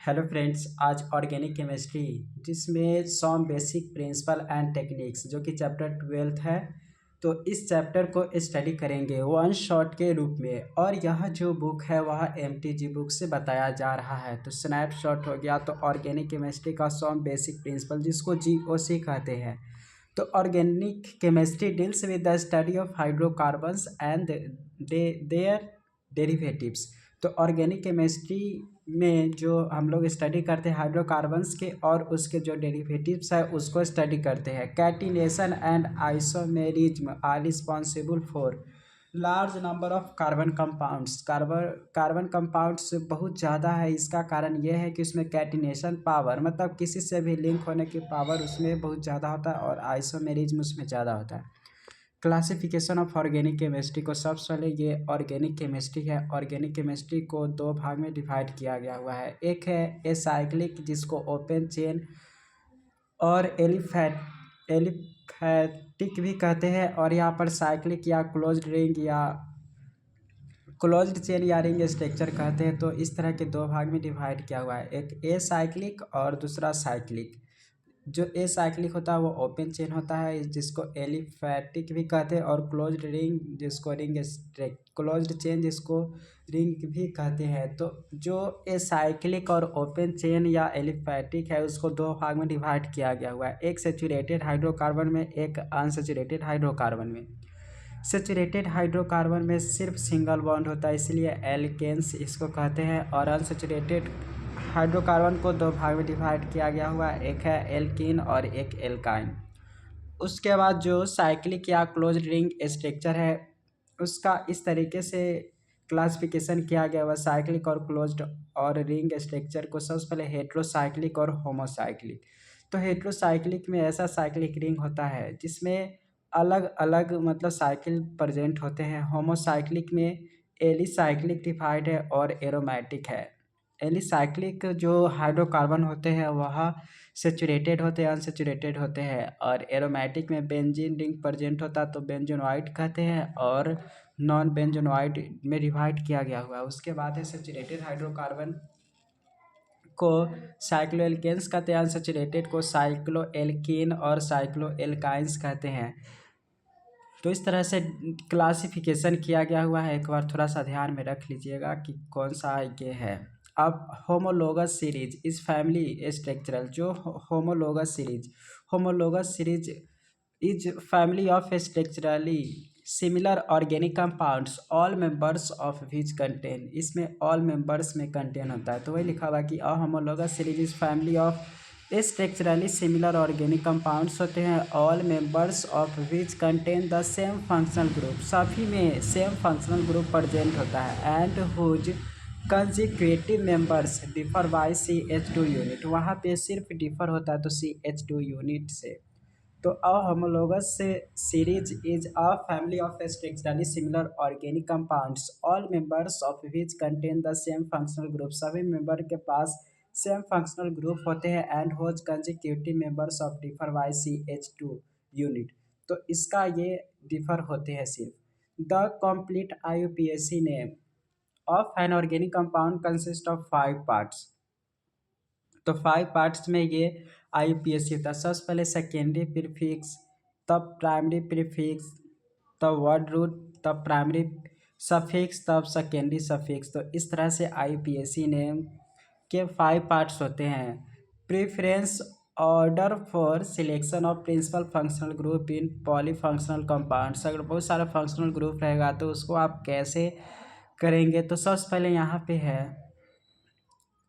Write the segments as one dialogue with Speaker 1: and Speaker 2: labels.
Speaker 1: Hello friends, आज organic chemistry जिसमें सॉम basic principal and techniques जो कि चैप्टर 12 है। तो इस चैप्टर को स्टडी करेंगे वन शॉट के रूप में। और यह जो बुक है वह एमटीजी बुक से बताया जा रहा है। तो स्नैपशॉट हो गया। तो ऑर्गेनिक केमिस्ट्री का सॉम बेसिक प्रिंसिपल जिसको जीओसी कहते हैं। तो organic chemistry deals with the study of hydrocarbons and their derivatives. तो ऑर्गेनिक केमिस्ट्री में जो हम लोग स्टडी करते हैं हाइड्रोकार्बन्स के और उसके जो डेरिवेटिव्स है उसको स्टडी करते हैं। Catenation and isomerism are responsible for large number of carbon compounds. Carbon compounds बहुत ज़्यादा है। इसका कारण यह है कि उसमें कैटिनेशन पावर मतलब किसी से भी लिंक होने की पावर उसमें बहुत ज़्यादा होता है और आइसोमेरिज्म उसमें ज़्यादा होता है। क्लासिफिकेशन ऑफ ऑर्गेनिक केमिस्ट्री को सबसे पहले ये ऑर्गेनिक केमिस्ट्री है। ऑर्गेनिक केमिस्ट्री को दो भाग में डिवाइड किया गया हुआ है। एक है एसाइक्लिक जिसको ओपन चेन और एलिफैटिक भी कहते हैं, और यहाँ पर साइक्लिक या क्लोज्ड रिंग या क्लोज्ड चेन या रिंग स्ट्रक्चर कहते हैं। तो इस तरह के दो भाग में डिवाइड किया हुआ है, एक एसाइक्लिक और दूसरा साइक्लिक। जो एसाइक्लिक होता है वो ओपन चेन होता है जिसको एलिफैटिक भी कहते हैं, और क्लोज्ड रिंग जिसको क्लोज्ड चेन जिसको रिंग भी कहते हैं। तो जो एसाइक्लिक और ओपन चेन या एलिफैटिक है उसको दो भाग में डिवाइड किया गया हुआ है, एक सेचुरेटेड हाइड्रोकार्बन में, एक अनसेचुरेटेड हाइड्रोकार्बन में। सेचुरेटेड हाइड्रोकार्बन में सिर्फ सिंगल बॉन्ड होता है इसलिए एल्केन्स इसको कहते हैं, और अनसेचुरेटेड हाइड्रोकार्बन को दो भाग में डिवाइड किया गया हुआ है, एक है एल्कीन और एक एल्काइन। उसके बाद जो साइक्लिक या क्लोज्ड रिंग स्ट्रक्चर है उसका इस तरीके से क्लासिफिकेशन किया गया हुआ साइक्लिक और क्लोज्ड और रिंग स्ट्रक्चर को सबसे पहले हेट्रोसाइक्लिक और होमोसाइक्लिक। तो हेट्रोसाइक्लिक में ऐसा साइक्लिक रिंग होता है जिसमें अलग अलग मतलब साइकिल प्रेजेंट होते हैं। होमोसाइक्लिक में एलिसाइक्लिक डिवाइड है और एरोमेटिक है। एलिसाइक्लिक जो हाइड्रोकार्बन होते हैं वह सेचुरेटेड होते हैं, अनसेचुरेटेड होते हैं, और एरोमेटिक में बेंजीन रिंग प्रेजेंट होता है तो बेंजोनॉइड कहते हैं, और नॉन बेंजोनॉइड में डिवाइड किया गया हुआ है। उसके बाद है सेचुरेटेड हाइड्रोकार्बन को साइक्लोएल्केन्स कहते हैं, अनसेचुरेटेड को साइक्लोएल्कीन और साइक्लोएल्काइंस कहते हैं। तो इस तरह से क्लासिफिकेशन किया गया हुआ है। एक बार थोड़ा सा ध्यान में रख लीजिएगा कि कौन सा ये है। अब होमोलोगस सीरीज इस फैमिली स्ट्रक्चरल जो homologous series is family of structurally similar organic compounds all members of which contain. इसमें ऑल मेंबर्स में कंटेन होता है तो वही लिखा हुआ कि homologous series is family of structurally similar organic compounds होते हैं all members of which contain the same functional group. सभी में सेम फंक्शनल ग्रुप प्रेजेंट होता है and whose consecutive members differ by CH2 unit. वहाँ पे सिर्फ डिफर होता है तो CH2 यूनिट से। तो a homologous series is a family of structurally similar organic compounds all members of which contain the same functional group. सभी member के पास सेम फंक्शनल ग्रुप होते हैं and whose consecutive members of differ by CH2 unit. तो इसका ये differ होते हैं सिर्फ। The complete IUPAC name of an organic compound consist of 5 parts. तो 5 पार्ट्स में ये IUPAC होता है। सबसे पहले सेकेंडरी प्रीफिक्स, तब प्राइमरी प्रीफिक्स, तब वर्ड रूट, तब प्राइमरी सफिक्स, तब सेकेंडरी सफिक्स। तो इस तरह से IUPAC नेम के 5 पार्ट्स होते हैं। Preference order for selection of principal functional group in polyfunctional compounds. अगर बहुत सारा फंक्शनल ग्रुप रहेगा तो उसको आप कैसे करेंगे। तो सबसे पहले यहाँ पे है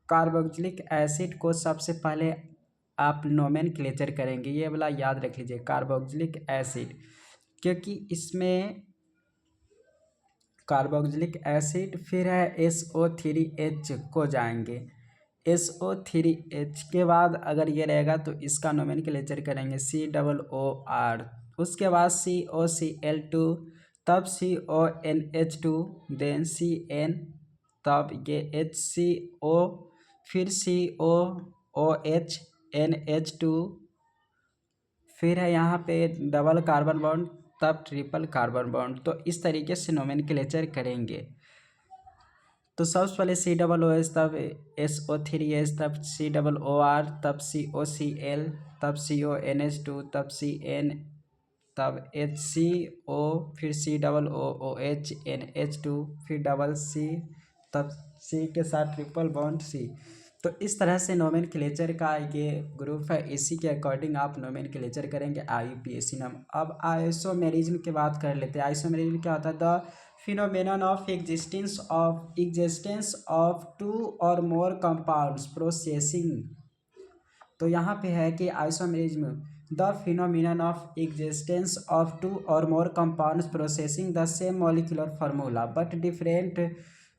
Speaker 1: कार्बोक्सिलिक एसिड को सबसे पहले आप नोमेनक्लेचर करेंगे। ये वाला याद रख लीजिए कार्बोक्सिलिक एसिड, क्योंकि इसमें कार्बोक्सिलिक एसिड फिर है SO3H को जाएंगे। SO3H के बाद अगर ये रहेगा तो इसका नोमेनक्लेचर करेंगे COOR। उसके बाद COCl2, तब CONH2, देन CN, तब ये HCO, फिर COOH, NH2, फिर है यहाँ पे डबल कार्बन बॉन्ड, तब ट्रिपल कार्बन बॉन्ड। तो इस तरीके से नोमेनक्लेचर करेंगे। तो सबसे पहले COOH, तब SO3H, तब COOR, तब COCl, तब CONH2, तब CN, तब HCO, फिर COOH, NH2, फिर डबल C, तब C के साथ ट्रिपल बॉन्ड C। तो इस तरह से नोमेनक्लेचर का ये ग्रुप है, इसी के अकॉर्डिंग आप नोमेनक्लेचर करेंगे IUPAC नाम। अब आइसोमेरिज्म की बात कर लेते हैं। आइसोमेरिज्म क्या होता है? The phenomenon of existence of two or more compounds processing. तो यहाँ पे है कि isomerism the phenomenon of existence of two or more compounds processing the same molecular formula but different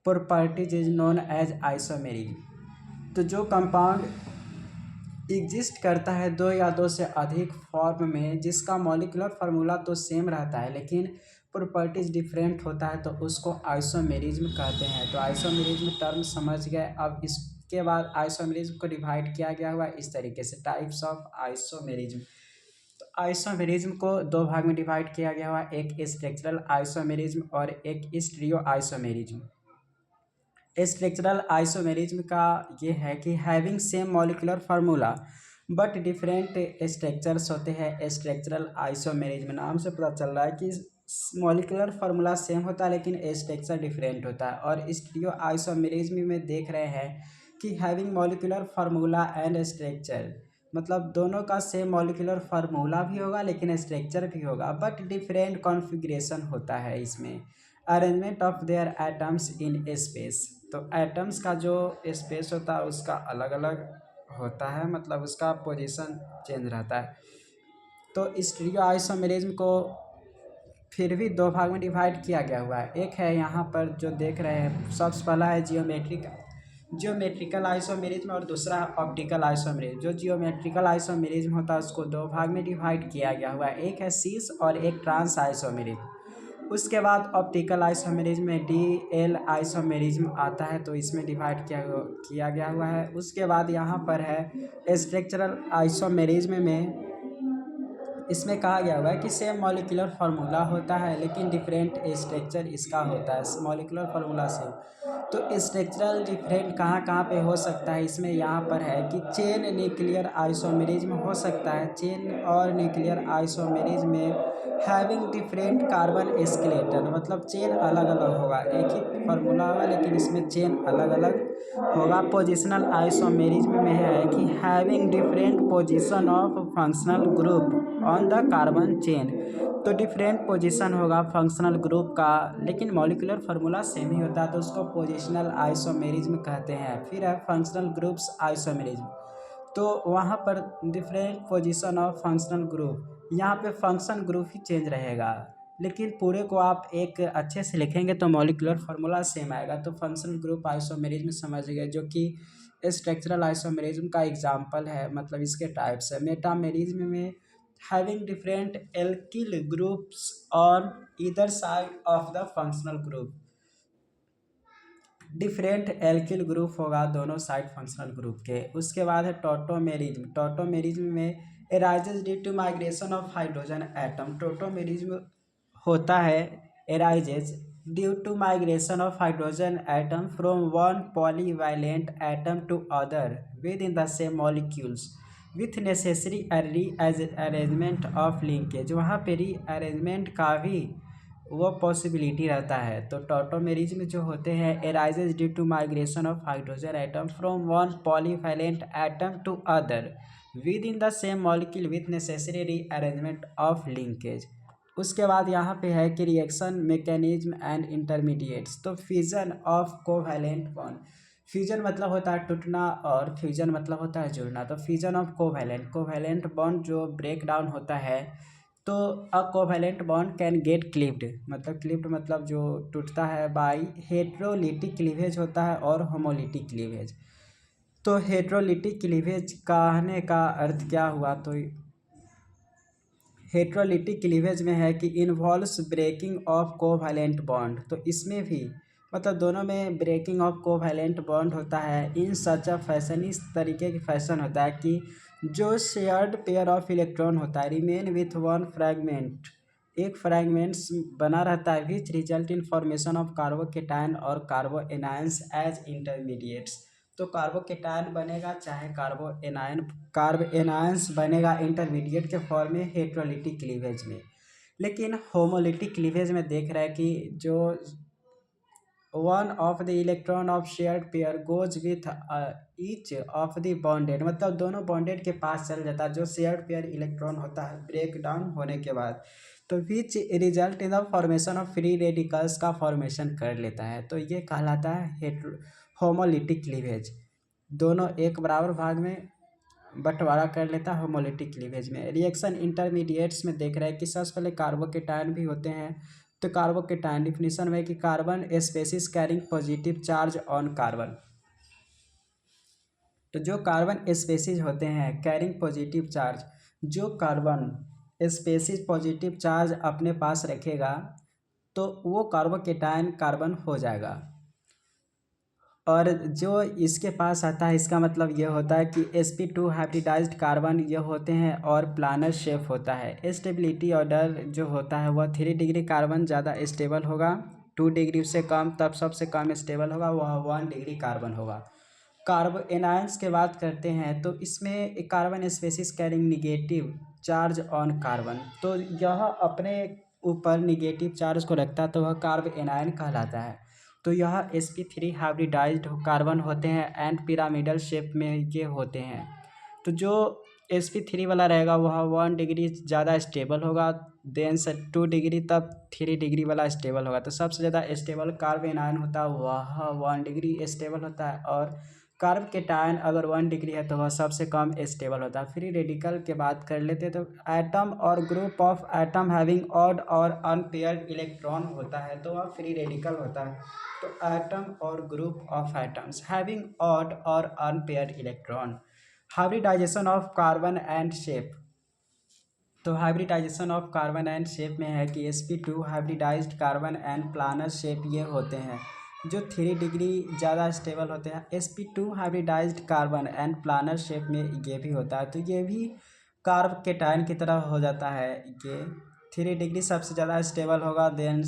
Speaker 1: properties is known as isomerism. तो जो compound exist करता है दो या दो से अधिक फॉर्म में, जिसका मॉलिक्यूलर फार्मूला तो सेम रहता है लेकिन प्रॉपर्टीज डिफरेंट होता है, तो उसको आइसोमेरिज्म कहते हैं। तो आइसोमेरिज्म टर्म समझ गए। अब इसके बाद आइसोमेरिज्म को डिवाइड किया गया हुआ इस तरीके से, टाइप्स ऑफ आइसोमेरिज्म। तो आइसोमेरिज्म को दो भाग में डिवाइड किया गया हुआ, एक स्ट्रक्चरल आइसोमेरिज्म और एक स्टीरियो आइसोमेरिज्म। स्ट्रक्चरल आइसोमेरिज्म का ये है कि having same molecular formula but different structures होते हैं। स्ट्रक्चरल आइसोमेरिज्म नाम से पता चल रहा है कि मॉलिक्यूलर फार्मूला सेम होता है लेकिन स्ट्रक्चर डिफरेंट होता है। और स्टीरियो आइसोमेरिज्म में देख रहे हैं कि having molecular formula and structure, मतलब दोनों का सेम मॉलिक्यूलर फार्मूला भी होगा लेकिन स्ट्रक्चर भी होगा, बट डिफरेंट कॉन्फ़िगरेशन होता है इसमें। Arrangement of their atoms in space, तो एटम्स का जो स्पेस होता है उसका अलग अलग होता है, मतलब उसका पोजीशन चेंज रहता है। तो स्टीरियो आइसोमेरिज्म को फिर भी दो भाग में डिवाइड किया गया हुआ है। एक है यहाँ पर जो देख रहे हैं, सबसे पहला है जियोमेट्रिकल आइसोमेरिज्म और दूसरा ऑप्टिकल आइसोमेरिज्म। जो जियोमेट्रिकल आइसोमेरिज्म होता है उसको दो भाग में डिवाइड किया गया हुआ है, एक है सीस और एक ट्रांस आइसोमेरिज्म। उसके बाद ऑप्टिकल आइसोमेरिज्म में DL आइसोमेरिज्म आता है, तो इसमें डिवाइड किया गया हुआ है। उसके बाद यहाँ पर है स्ट्रक्चरल आइसोमेरिज्म में, इसमें कहा गया हुआ है कि सेम मॉलिक्यूलर फार्मूला होता है लेकिन डिफरेंट स्ट्रक्चर इसका होता है, मॉलिक्यूलर फार्मूला से। तो स्ट्रक्चरल डिफरेंट कहाँ कहाँ पे हो सकता है, इसमें यहाँ पर है कि चेन न्यूक्लियर आइसोमेरिज्म हो सकता है। चेन और न्यूक्लियर आइसोमेरिज्म में हैविंग डिफरेंट कार्बन स्केलेटन, मतलब चेन अलग अलग होगा, एक ही फार्मूला होगा लेकिन इसमें चेन अलग अलग होगा। पोजिशनल आइसोमेरिज्म में है कि having different position of functional group on the carbon chain, तो डिफरेंट पोजीशन होगा फंक्शनल ग्रुप का लेकिन मॉलिक्यूलर फार्मूला सेम ही होता है, तो उसको पोजीशनल आइसोमेरिज्म कहते हैं। फिर है फंक्शनल ग्रुप्स आइसोमेरिज्म, तो वहाँ पर different position of functional group, यहाँ पे फंक्शन ग्रुप ही चेंज रहेगा लेकिन पूरे को आप एक अच्छे से लिखेंगे तो मॉलिक्यूलर फार्मूला सेम आएगा। तो फंक्शनल ग्रुप आइसोमेरिज्म समझ गए, जो कि स्ट्रक्चरल आइसोमेरिज्म का एग्जाम्पल है, मतलब इसके टाइप्स है। मेटामेरिज्म में having different alkyl groups on either side of the functional group, different alkyl group होगा दोनों साइड फंक्शनल ग्रुप के। उसके बाद है टोटोमेरिज्म में arises due to migration of hydrogen atom. Tautomerism होता है arises due to migration of hydrogen atom from one polyvalent atom to other within the same molecules with necessary rearrangement of linkage. वहाँ पे rearrangement का भी वो possibility रहता है। तो टोटोमेरिज्म जो होते हैं arises due to migration of hydrogen atom from one polyvalent atom to other within the same molecule with necessary rearrangement of linkage. उसके बाद यहाँ पे है कि रिएक्शन मैकेनिज्म एंड इंटरमीडिएट्स। तो fusion of covalent bond, fusion मतलब होता है टूटना और फ्यूजन मतलब होता है जुड़ना। तो फ्यूजन ऑफ कोवैलेंट बॉन्ड जो ब्रेक डाउन होता है, तो a covalent bond can get clipped, मतलब क्लिप्ड मतलब जो टूटता है बाई हेट्रोलिटिक क्लीवेज होता है और होमोलिटिक क्लीवेज। तो हेट्रोलिटिक क्लीवेज कहने का अर्थ क्या हुआ, तो हेट्रोलिटिक क्लीवेज में है कि involves breaking of covalent bond. तो इसमें भी मतलब दोनों में ब्रेकिंग ऑफ कोवैलेंट बॉन्ड होता है इन सच अ फैशन, इस तरीके की फैशन होता है कि जो शेयर्ड पेयर ऑफ इलेक्ट्रॉन होता है रिमेन विथ वन फ्रैगमेंट एक फ्रैगमेंट्स बना रहता है which result in formation of carbocation और कार्बोएनायंस एज इंटरमीडिएट्स। तो कार्बोकेटायन बनेगा चाहे कार्बोएनायंस बनेगा इंटरमीडिएट के फॉर्म में हेट्रोलिटिक क्लीवेज में। लेकिन होमोलिटिक क्लीवेज में देख रहा है कि जो one of the electron of shared pair goes with each of the bonded, मतलब दोनों बॉन्डेड के पास चल जाता है जो शेयर्ड पेयर इलेक्ट्रॉन होता है ब्रेक डाउन होने के बाद, तो which result in the formation of free radicals का फॉर्मेशन कर लेता है। तो ये कहलाता है होमोलिटिक क्लीवेज। दोनों एक बराबर भाग में बंटवारा कर लेता है होमोलिटिक क्लीवेज में। रिएक्शन इंटरमीडिएट्स में देख रहे हैं कि सबसे पहले कार्बोकेटायन भी होते हैं। तो कार्बोकेटायन डिफिनीशन में कि carbon species carrying positive charge on carbon. तो जो कार्बन स्पेसिस होते हैं कैरिंग पॉजिटिव चार्ज, जो कार्बन स्पेसिस पॉजिटिव चार्ज अपने पास रखेगा तो वो कार्बोकेटायन कार्बन हो जाएगा। और जो इसके पास आता है इसका मतलब ये होता है कि sp2 हाइब्रिडाइज्ड कार्बन ये होते हैं और प्लानर शेप होता है। स्टेबिलिटी ऑर्डर जो होता है वह 3 डिग्री कार्बन ज़्यादा स्टेबल होगा, 2 डिग्री से कम तब सबसे कम स्टेबल होगा वह 1 डिग्री कार्बन होगा। कार्बोएनायंस के बात करते हैं तो इसमें एक carbon species carrying negative charge on carbon, तो यह अपने ऊपर निगेटिव चार्ज को रखता है तो वह कार्बोएनायन कहलाता है। तो यह sp3 हाइब्रिडाइज्ड कार्बन होते हैं एंड पिरामिडल शेप में ये होते हैं। तो जो sp3 वाला रहेगा वह 1 डिग्री ज़्यादा स्टेबल होगा, देन से 2 डिग्री तब 3 डिग्री वाला स्टेबल होगा। तो सबसे ज़्यादा स्टेबल कार्बोएनायन होता है वह 1 डिग्री स्टेबल होता है, और कार्बोकेटायन अगर 1 डिग्री है तो वह सबसे कम स्टेबल होता है। फ्री रेडिकल के बात कर लेते हैं तो atom or group of atom having odd or unpaired electron होता है तो वह फ्री रेडिकल होता है। तो atom or group of atoms having odd or unpaired electron. Hybridisation of carbon and shape, तो hybridisation of carbon and shape में है कि sp2 hybridised carbon and planar shape ये होते हैं जो 3 डिग्री ज़्यादा स्टेबल होते हैं। sp2 hybridised carbon and planar shape में ये भी होता है, तो ये भी कार्बोकेटायन की तरह हो जाता है। ये 3 डिग्री सबसे ज़्यादा स्टेबल होगा, देन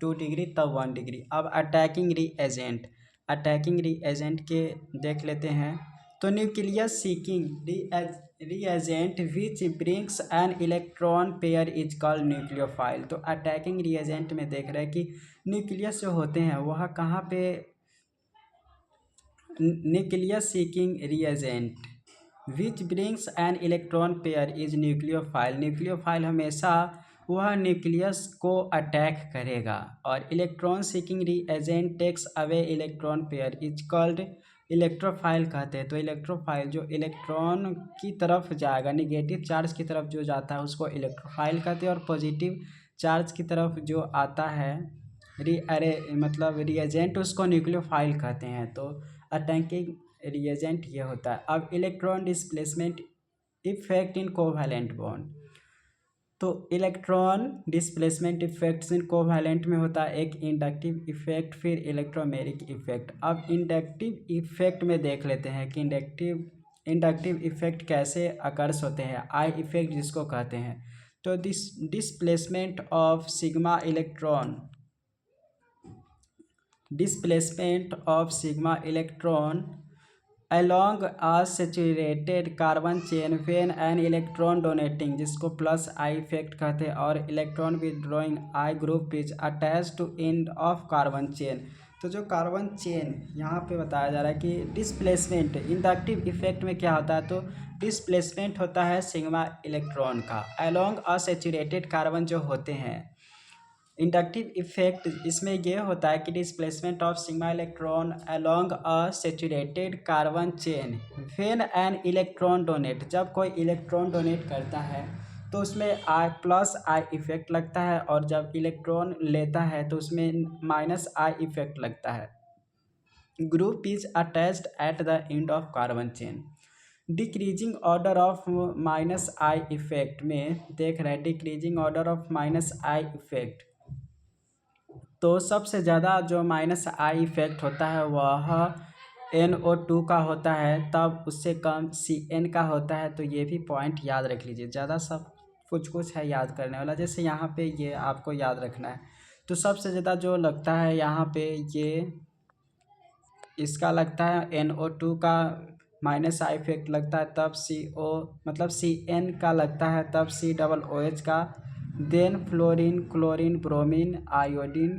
Speaker 1: 2 डिग्री तब 1 डिग्री। अब अटैकिंग रीएजेंट, अटैकिंग रीएजेंट के देख लेते हैं। तो nucleus seeking reagent which brings an electron pair is called nucleophile। तो अटैकिंग reagent में देख रहे हैं कि न्यूक्लियस जो होते हैं वह कहाँ पे, nucleus seeking reagent which brings an electron pair is nucleophile। Nucleophile हमेशा वह न्यूक्लियस को अटैक करेगा, और electron seeking reagent takes away electron pair is called electrophile कहते हैं। तो इलेक्ट्रोफाइल जो इलेक्ट्रॉन की तरफ जाएगा, निगेटिव चार्ज की तरफ जो जाता है उसको इलेक्ट्रोफाइल कहते हैं, और पॉजिटिव चार्ज की तरफ जो आता है मतलब रिएजेंट उसको न्यूक्लियोफाइल कहते हैं। तो अटैकिंग रिएजेंट ये होता है। अब electron displacement effect in covalent bond, तो electron displacement effects in covalent में होता है एक इंडक्टिव इफेक्ट फिर इलेक्ट्रोमेरिक इफेक्ट। अब इंडक्टिव इफेक्ट में देख लेते हैं कि इंडक्टिव इफेक्ट कैसे अकर्स होते हैं, आई इफेक्ट जिसको कहते हैं। तो displacement of sigma electron along a saturated carbon chain when an electron donating जिसको प्लस आई इफेक्ट कहते हैं, और electron withdrawing I group is attach to end of carbon chain. तो जो कार्बन चेन यहाँ पे बताया जा रहा है कि डिस्प्लेसमेंट इंडक्टिव इफेक्ट में क्या होता है, तो डिस्प्लेसमेंट होता है सिग्मा इलेक्ट्रॉन का along a saturated कार्बन जो होते हैं। इंडक्टिव इफेक्ट इसमें यह होता है कि displacement of sigma electron along a saturated carbon chain when an electron donate, जब कोई इलेक्ट्रॉन डोनेट करता है तो उसमें आई प्लस आई इफेक्ट लगता है, और जब इलेक्ट्रॉन लेता है तो उसमें माइनस आई इफेक्ट लगता है। Group is attached at the end of carbon chain. Decreasing order of minus I effect में देख रहे हैं, decreasing order of minus I effect, तो सबसे ज़्यादा जो माइनस आई इफेक्ट होता है वह NO2 का होता है, तब उससे कम CN का होता है। तो ये भी पॉइंट याद रख लीजिए, ज़्यादा सब कुछ कुछ है याद करने वाला। जैसे यहाँ पे ये आपको याद रखना है। तो सबसे ज़्यादा जो लगता है यहाँ पे ये इसका लगता है NO2 का माइनस आई इफेक्ट लगता है, तब CO मतलब CN का लगता है, तब COOH का, then fluorine, chlorine, bromine, iodine,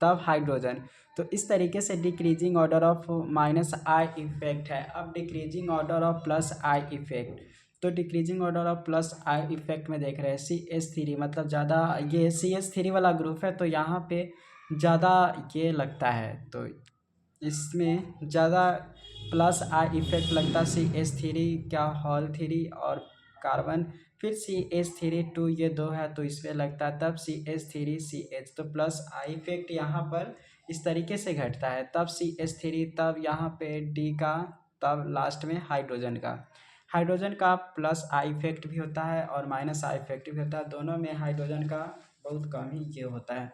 Speaker 1: तब हाइड्रोजन। तो इस तरीके से decreasing order of minus I effect है। अब decreasing order of plus I effect, तो decreasing order of plus I effect में देख रहे हैं CH3 मतलब ज़्यादा, ये CH3 वाला ग्रुप है तो यहाँ पे ज़्यादा ये लगता है, तो इसमें ज़्यादा प्लस आई इफेक्ट लगता है CH3 क्या हॉल 3 और कार्बन, फिर CH3 2 ये दो है तो इसमें लगता है, तब CH3CH, तो प्लस आई इफेक्ट यहाँ पर इस तरीके से घटता है, तब CH3, तब यहाँ पे D का, तब लास्ट में हाइड्रोजन का प्लस आई इफेक्ट भी होता है और माइनस आई इफेक्ट भी होता है। दोनों में हाइड्रोजन का बहुत कम ही ये होता है,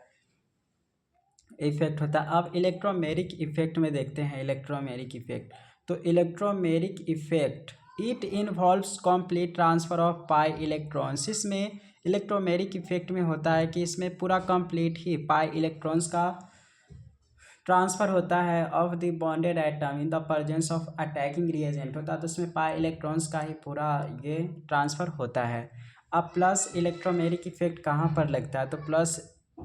Speaker 1: इफेक्ट होता है। अब इलेक्ट्रोमेरिक इफेक्ट में देखते हैं इलेक्ट्रोमेरिक इफेक्ट। तो electromeric effect it involves complete transfer of pi electrons. इसमें इलेक्ट्रोमेरिक इफेक्ट में होता है कि इसमें पूरा कंप्लीट ही पाई इलेक्ट्रॉन्स का ट्रांसफ़र होता है of the bonded atom in the presence of attacking reagent होता है, तो इसमें पाई इलेक्ट्रॉन्स का ही पूरा ये ट्रांसफ़र होता है। अब प्लस इलेक्ट्रोमेरिक इफेक्ट कहाँ पर लगता है, तो प्लस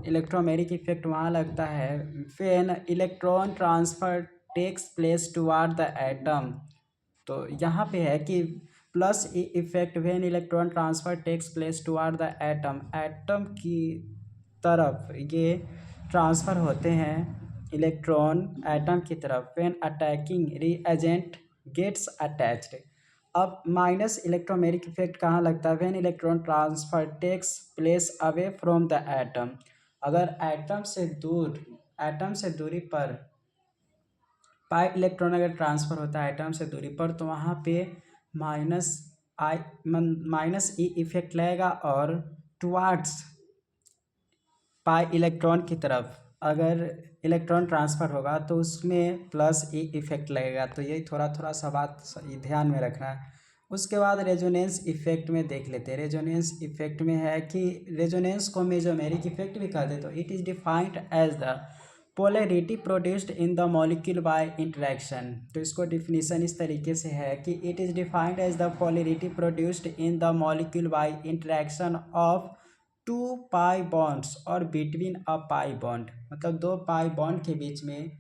Speaker 1: इलेक्ट्रोमेरिक इफेक्ट वहाँ लगता है when electron transfer takes place toward the atom. तो यहाँ पे है कि plus effect when electron transfer takes place toward the atom, atom की तरफ ये ट्रांसफ़र होते हैं इलेक्ट्रॉन एटम की तरफ, when attacking reagent gets attached. अब माइनस इलेक्ट्रोमेरिक इफेक्ट कहाँ लगता है, when electron transfer takes place away from the atom. अगर एटम से दूरी पर पाई इलेक्ट्रॉन अगर ट्रांसफ़र होता है एटम से दूरी पर, तो वहाँ पे माइनस ई इफेक्ट लगेगा, और टुवार्ड्स पाई इलेक्ट्रॉन की तरफ अगर इलेक्ट्रॉन ट्रांसफ़र होगा तो उसमें प्लस ई इफेक्ट लगेगा। तो यही थोड़ा थोड़ा सा बात ध्यान में रखना है। उसके बाद रेजोनेंस इफेक्ट में देख लेते हैं। रेजोनेंस इफेक्ट में है कि रेजोनेंस को मेसोमेरिक इफेक्ट भी कहते हैं। तो it is defined as the polarity produced in the molecule by interaction. तो इसको डिफिनीसन इस तरीके से है कि it is defined as the polarity produced in the molecule by interaction of 2 pi bonds और बिटवीन अ पाई बॉन्ड, मतलब 2 pi bond के बीच में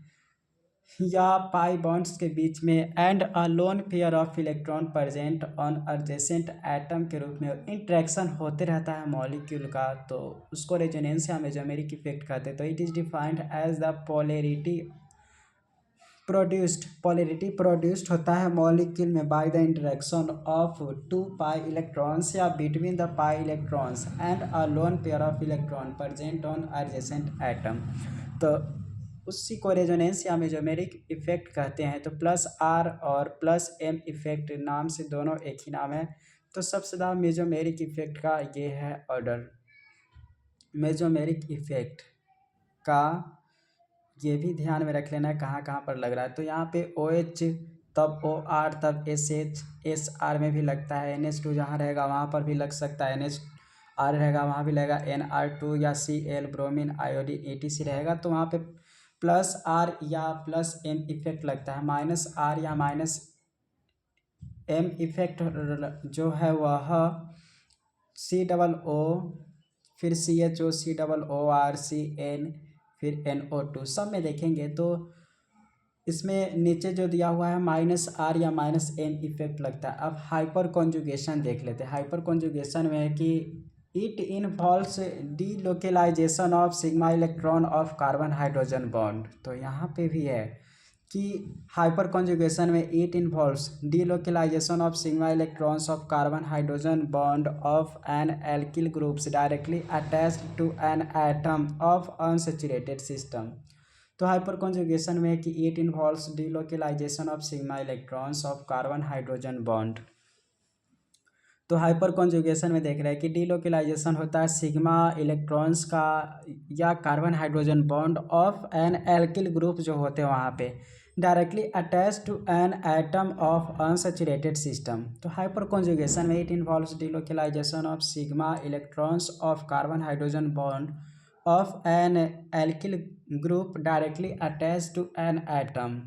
Speaker 1: या पाई बॉन्ड्स के बीच में, and a lone pair of electron present on adjacent atom के रूप में इंट्रैक्शन होते रहता है मॉलिक्यूल का, तो उसको रेजोनेंस या मेसोमेरिक इफेक्ट कहते हैं। तो it is defined as the polarity produced होता है मॉलिक्यूल में by the interaction of 2 pi electrons या between the pi electrons and a lone pair of electron present on adjacent atom. तो उसी को रेजोनेंस या मेसोमेरिक इफेक्ट कहते हैं। तो प्लस आर और प्लस एम इफेक्ट नाम से दोनों एक ही नाम है। तो सबसे ज़्यादा मेसोमेरिक इफेक्ट का ये है ऑर्डर। मेसोमेरिक इफेक्ट का ये भी ध्यान में रख लेना है कहाँ कहाँ पर लग रहा है। तो यहाँ पे OH, तब OR, तब SH, SR में भी लगता है। NH2 जहाँ रहेगा वहाँ पर भी लग सकता है, NHR रहेगा वहाँ भी लगेगा, NR2 या Cl, ब्रोमीन, आयोडीन, ETC रहेगा तो वहाँ पे प्लस R या प्लस M इफेक्ट लगता है। माइनस R या माइनस M इफेक्ट जो है वह COO, फिर CHO, COOR, CN, फिर NO2 सब में देखेंगे तो इसमें नीचे जो दिया हुआ है माइनस R या माइनस M इफेक्ट लगता है। अब हाइपर कॉन्जुगेशन देख लेते हैं। हाइपर कॉन्जुगेशन में है कि it involves delocalization of sigma electron of carbon hydrogen bond. तो यहाँ पे भी है कि हाइपर कॉन्जुगेशन में it involves delocalization of sigma electrons of carbon hydrogen bond of an alkyl groups directly attached to an atom of unsaturated system. तो hyperconjugation में कि it involves delocalization of sigma electrons of carbon hydrogen bond. तो hyperconjugation में देख रहे हैं कि delocalisation होता है सिग्मा इलेक्ट्रॉन्स का या carbon hydrogen bond of an alkyl group जो होते हैं वहाँ पे directly attach to an atom of unsaturated system. तो हाइपर कॉन्जुगेशन में it involves delocalisation of sigma electrons of carbon hydrogen bond of an alkyl group directly attach to an atom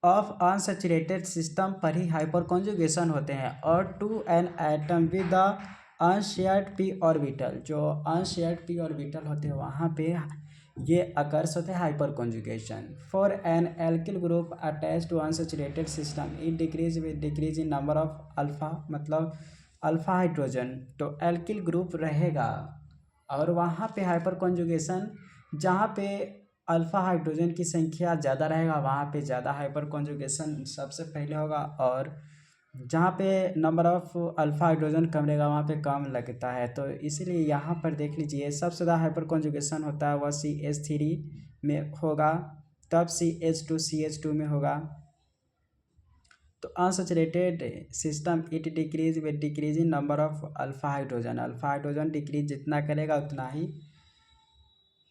Speaker 1: of unsaturated system पर ही hyperconjugation होते हैं। और to an atom with the unshared P orbital, जो unshared P orbital होते हैं वहाँ पे ये अकर्स होते हैं hyperconjugation. For an alkyl group attach to unsaturated system it decrease with decrease in number of alpha, मतलब अल्फा हाइड्रोजन। तो एल्किल ग्रुप रहेगा और वहाँ पे हाइपर कॉन्जुगेशन, जहाँ पे अल्फा हाइड्रोजन की संख्या ज़्यादा रहेगा वहाँ पे ज़्यादा हाइपर कॉन्जुगेशन सबसे पहले होगा, और जहाँ पे नंबर ऑफ अल्फा हाइड्रोजन कम रहेगा वहाँ पे कम लगता है। तो इसीलिए यहाँ पर देख लीजिए सबसे ज़्यादा हाइपर कॉन्जुगेशन होता है वह CH3 में होगा, तब CH2 में होगा। तो unsaturated system it decrease with decrease in number of alpha hydrogen, alpha hydrogen decrease जितना करेगा उतना ही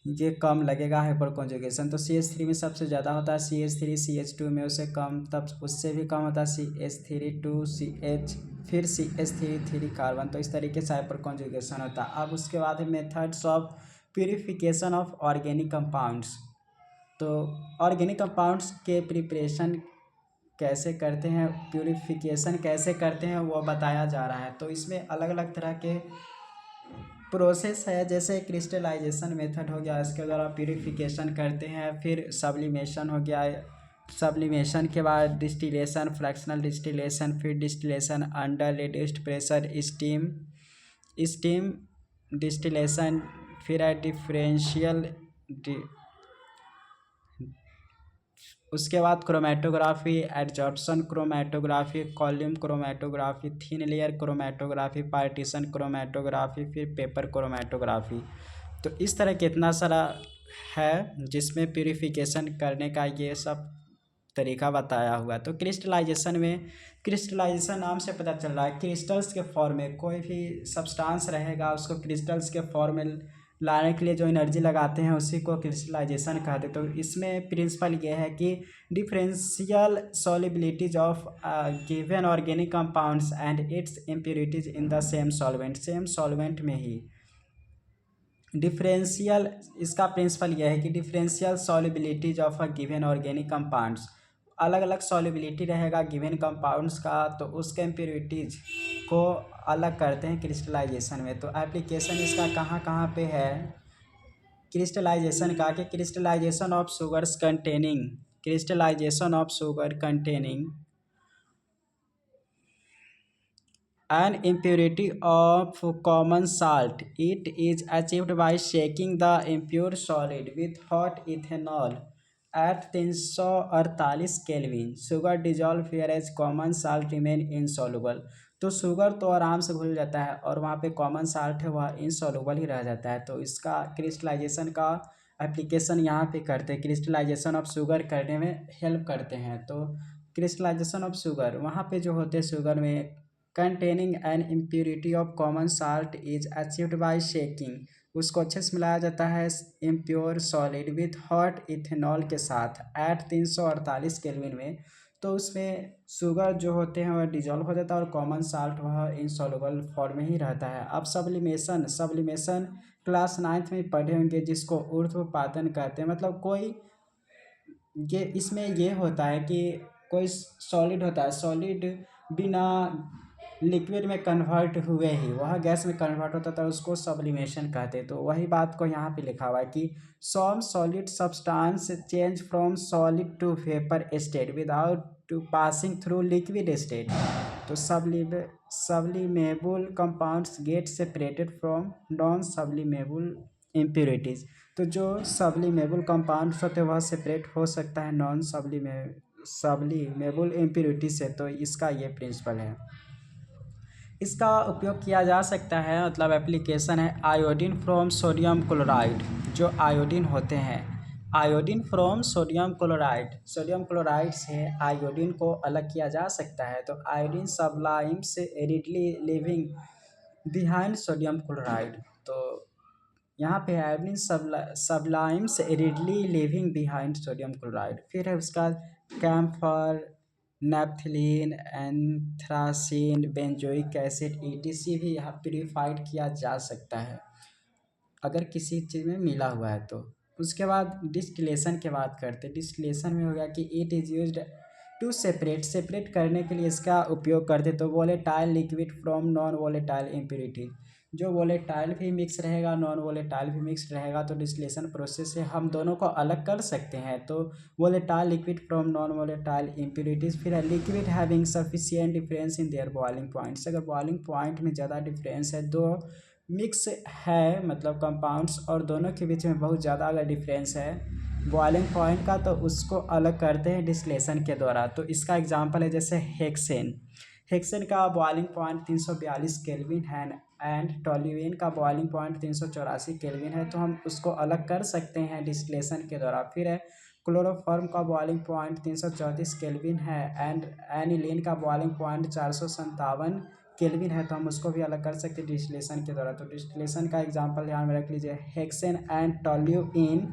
Speaker 1: ये कम लगेगा हाइपर कॉन्जुगेशन। तो CH3 में सबसे ज़्यादा होता है, CH3 CH2 में उससे कम, तब उससे भी कम होता है CH3 2CH, फिर CH3 कार्बन। तो इस तरीके से हाइपर कॉन्जुगेशन होता है। अब उसके बाद है methods of purification of organic compounds. तो ऑर्गेनिक कंपाउंड्स के प्रिपरेशन कैसे करते हैं, प्यूरिफिकेशन कैसे करते हैं वो बताया जा रहा है। तो इसमें अलग अलग तरह के प्रोसेस है, जैसे क्रिस्टलाइजेशन मेथड हो गया, इसके द्वारा प्यूरिफिकेशन करते हैं। फिर सब्लिमेशन हो गया, सब्लिमेशन के बाद डिस्टिलेशन, फ्रैक्शनल डिस्टिलेशन, फिर distillation under reduced pressure, steam distillation, फिर है डिफरेंशियल, उसके बाद chromatography, adsorption chromatography, column chromatography, thin layer chromatography, partition chromatography, फिर पेपर क्रोमेटोग्राफी। तो इस तरह कितना सारा है जिसमें प्यूरिफिकेशन करने का ये सब तरीका बताया हुआ है। तो क्रिस्टलाइजेशन में, क्रिस्टलाइजेशन नाम से पता चल रहा है क्रिस्टल्स के फॉर्म में कोई भी सब्सटेंस रहेगा उसको क्रिस्टल्स के फॉर्म में लाने के लिए जो एनर्जी लगाते हैं उसी को क्रिस्टलाइजेशन कहते हैं। तो इसमें प्रिंसिपल ये है कि differential solubilities of given organic compounds and its impurities in the same solvent में ही डिफरेंशियल, इसका प्रिंसिपल यह है कि differential solubilities of a given organic compounds, अलग अलग सॉल्युबिलिटी रहेगा गिवन कंपाउंड्स का, तो उसके इम्प्योरिटीज को अलग करते हैं क्रिस्टलाइजेशन में। तो एप्लीकेशन इसका कहाँ कहाँ पे है क्रिस्टलाइजेशन का, कि crystallization of sugars containing, crystallization of sugar containing an impurity of common salt. It is achieved by shaking the impure solid with hot ethanol at 348 Kelvin. Sugar dissolve whereas common salt remain insoluble. तो sugar तो आराम से घुल जाता है और वहाँ पे कॉमन साल्ट है वह इनसॉल्युबल ही रह जाता है। तो इसका क्रिस्टलाइजेशन का एप्लीकेशन यहाँ पे करते हैं, क्रिस्टलाइजेशन ऑफ शुगर करने में हेल्प करते हैं। तो क्रिस्टलाइजेशन ऑफ शुगर वहाँ पे जो होते हैं शुगर में containing N impurity of common salt is achieved by shaking, उसको अच्छे से मिलाया जाता है impure solid with hot ethanol के साथ एट 348 केल्विन में। तो उसमें शुगर जो होते हैं वह डिजॉल्व हो जाता है और कॉमन साल्ट वह इनसॉल्युबल फॉर्म में ही रहता है। अब सब्लिमेशन क्लास 9th में पढ़े होंगे जिसको ऊर्ध्वपातन कहते हैं। मतलब कोई ये इसमें ये होता है कि कोई सॉलिड होता है, सॉलिड बिना लिक्विड में कन्वर्ट हुए ही वह गैस में कन्वर्ट होता था, उसको सब्लिमेशन कहते हैं। तो वही बात को यहाँ पे लिखा हुआ है कि some solid substance change from solid to vapour state without to passing through liquid state. तो sublimable compounds get separated from non sublimable impurities. तो जो सब्लिमेबल कंपाउंड्स होते हैं वह सेपरेट हो सकता है नॉन सब्लिमेबल इम्प्योरिटी से। तो इसका ये प्रिंसिपल है, इसका उपयोग किया जा सकता है। मतलब एप्लीकेशन है आयोडीन फ्रॉम सोडियम क्लोराइड, जो आयोडीन होते हैं आयोडीन फ्रॉम सोडियम क्लोराइड से आयोडीन को अलग किया जा सकता है। तो iodine sublimes readily living behind sodium chloride. तो यहाँ पे एवनिन sublimes readily living behind sodium chloride. फिर है उसका camphor, naphthalene, anthracene, benzoic acid ETC भी यहाँ प्यूरिफाइड किया जा सकता है अगर किसी चीज़ में मिला हुआ है तो। उसके बाद डिस्टिलेशन की बात करते हैं। डिस्टिलेशन में हो गया कि it is used to separate करने के लिए इसका उपयोग करते तो volatile liquid from non volatile impurity. जो वोलेटाइल भी मिक्स रहेगा, नॉन वोलेटाइल भी मिक्स रहेगा, तो डिस्टिलेशन प्रोसेस से हम दोनों को अलग कर सकते हैं। तो volatile liquid from non volatile impurities. फिर है liquid having sufficient difference in their boiling points. अगर बॉइलिंग पॉइंट में ज़्यादा डिफरेंस है, दो मिक्स है मतलब कंपाउंड्स और दोनों के बीच में बहुत ज़्यादा अगर डिफरेंस है बॉइलिंग पॉइंट का, तो उसको अलग करते हैं डिस्टिलेशन के द्वारा। तो इसका एग्जांपल है जैसे हेक्सेन। हेक्सेन का बॉइलिंग पॉइंट 342 केल्विन है एंड टोल्यूएन का बॉइलिंग पॉइंट 384 केल्विन है, तो हम उसको अलग कर सकते हैं डिस्टिलेशन के द्वारा। फिर है क्लोरोफॉर्म का बॉइलिंग पॉइंट 334 केल्विन है एंड एनिलीन का बॉइलिंग पॉइंट 457 केल्विन है, तो हम उसको भी अलग कर सकते हैं डिस्टिलेशन के द्वारा। तो डिस्टिलेशन का एग्जांपल ध्यान में रख लीजिए, हेक्सेन एंड टोल्यूइन।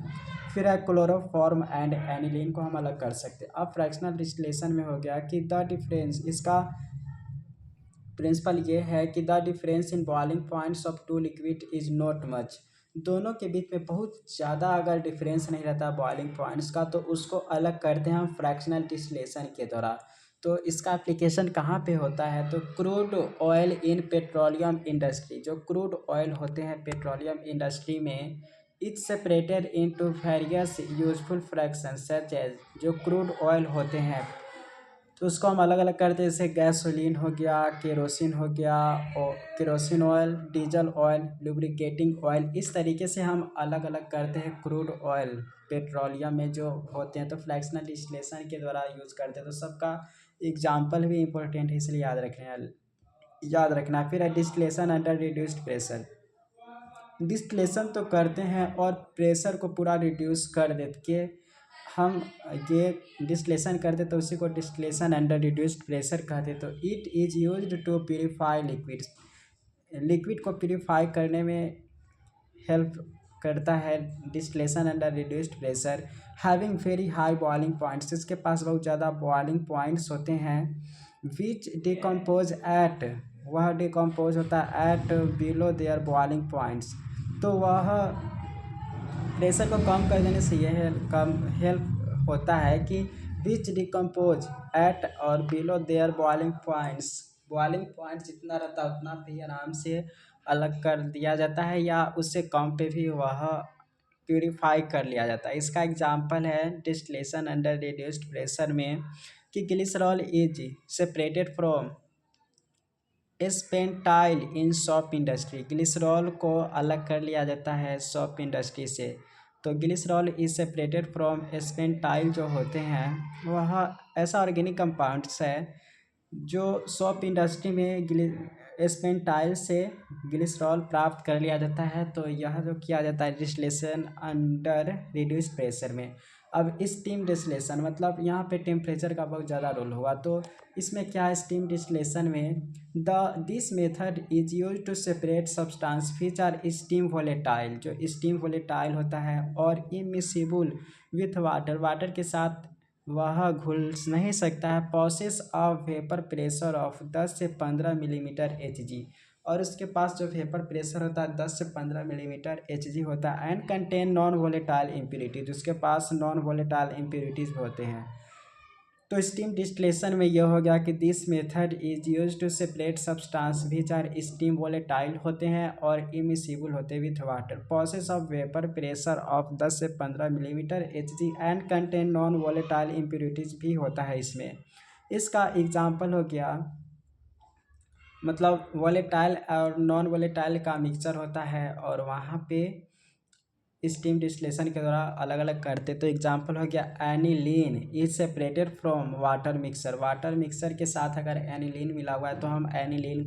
Speaker 1: फिर है क्लोरोफॉर्म एंड एनिलीन को हम अलग कर सकते हैं। अब फ्रैक्शनल डिस्टिलेशन में हो गया कि द डिफरेंस, इसका प्रिंसिपल ये है कि the difference in boiling points of two liquid is not much. दोनों के बीच में बहुत ज़्यादा अगर डिफरेंस नहीं रहता बॉइलिंग पॉइंट्स का, तो उसको अलग करते हैं हम फ्रैक्शनल डिस्टिलेशन के द्वारा। तो इसका एप्लीकेशन कहाँ पे होता है, तो crude oil in petroleum industry. जो क्रूड ऑयल होते हैं पेट्रोलियम इंडस्ट्री में, it's separated into various useful fractions such as. जो क्रूड ऑयल होते हैं तो उसको हम अलग अलग करते हैं, जैसे गैसोलीन हो गया, केरोसिन हो गया, और kerosene oil, diesel oil, lubricating oil. इस तरीके से हम अलग अलग करते हैं क्रूड ऑयल पेट्रोलियम में जो होते हैं, तो फ्रैक्शनल डिस्टिलेशन के द्वारा यूज़ करते हैं। तो सबका एग्जाम्पल भी इम्पोर्टेंट है, इसलिए याद रखना। फिर है distillation under reduced pressure. Distillation तो करते हैं और प्रेशर को पूरा रिड्यूस कर देते के हम ये डिस्टिलेशन करते, तो उसी को डिस्टिलेशन अंडर रिड्यूस्ड प्रेशर कहते। तो it is used to purify liquids. Liquid को प्यूरिफाई करने में हेल्प करता है distillation under reduced pressure. Having very high boiling points, इसके पास बहुत ज़्यादा बॉइलिंग पॉइंट्स होते हैं। विच डिकम्पोज एट, वह डिकम्पोज होता है at below their boiling points. तो वह प्रेशर को कम कर देने से यह कम हेल्प होता है कि विच डिकम्पोज एट और below their boiling points. Boiling point जितना रहता है उतना भी आराम से अलग कर दिया जाता है, या उससे कम पे भी वह प्यूरिफाई कर लिया जाता है। इसका एग्जांपल है डिस्टिलेशन अंडर रिड्यूस्ड प्रेशर में कि glycerol is separated from spent lye in soap industry. Glycerol को अलग कर लिया जाता है सॉप इंडस्ट्री से। तो ग्लिसरॉल इज सेपरेटेड फ्रॉम एस्पेंटाइल, जो होते हैं वह ऐसा ऑर्गेनिक कंपाउंड्स है जो सॉप इंडस्ट्री में एस्पेंटाइल से ग्लिसरॉल प्राप्त कर लिया जाता है। तो यह जो किया जाता है डिस्टिलेशन अंडर रिड्यूस्ड प्रेशर में। अब स्टीम डिस्टिलेशन, मतलब यहाँ पे टेम्परेचर का बहुत ज़्यादा रोल हुआ, तो इसमें क्या है स्टीम डिस्टिलेशन में, this method is use to separate substance which are steam volatile. जो स्टीम वोलेटाइल होता है और इमिसिबल विथ वाटर, वाटर के साथ वह घुल नहीं सकता है। Process of vapour pressure of 10 से 15 मिलीमीटर Hg, और उसके पास जो वेपर प्रेशर होता है 10 से 15 मिलीमीटर Hg होता है। And contain non volatile impurity, जिसके पास नॉन वोलेटाइल इम्प्योरिटीज होते हैं। तो स्टीम डिस्टिलेशन में यह हो गया कि this method is use to separate substance which are steam volatile होते हैं और इमिसिबल होते हैं with water. Process of vapour pressure of 10 से 15 millimetre Hg and contain non volatile impurities भी होता है इसमें। इसका एग्जांपल हो गया, मतलब वोलेटाइल और नॉन वोलेटाइल का मिक्सचर होता है और वहाँ पे स्टीम डिस्टिलेशन के द्वारा अलग अलग करते। तो एग्जांपल हो गया aniline is separated from water mixer. Water mixer के साथ अगर एनिलीन मिला हुआ है तो हम एनिलीन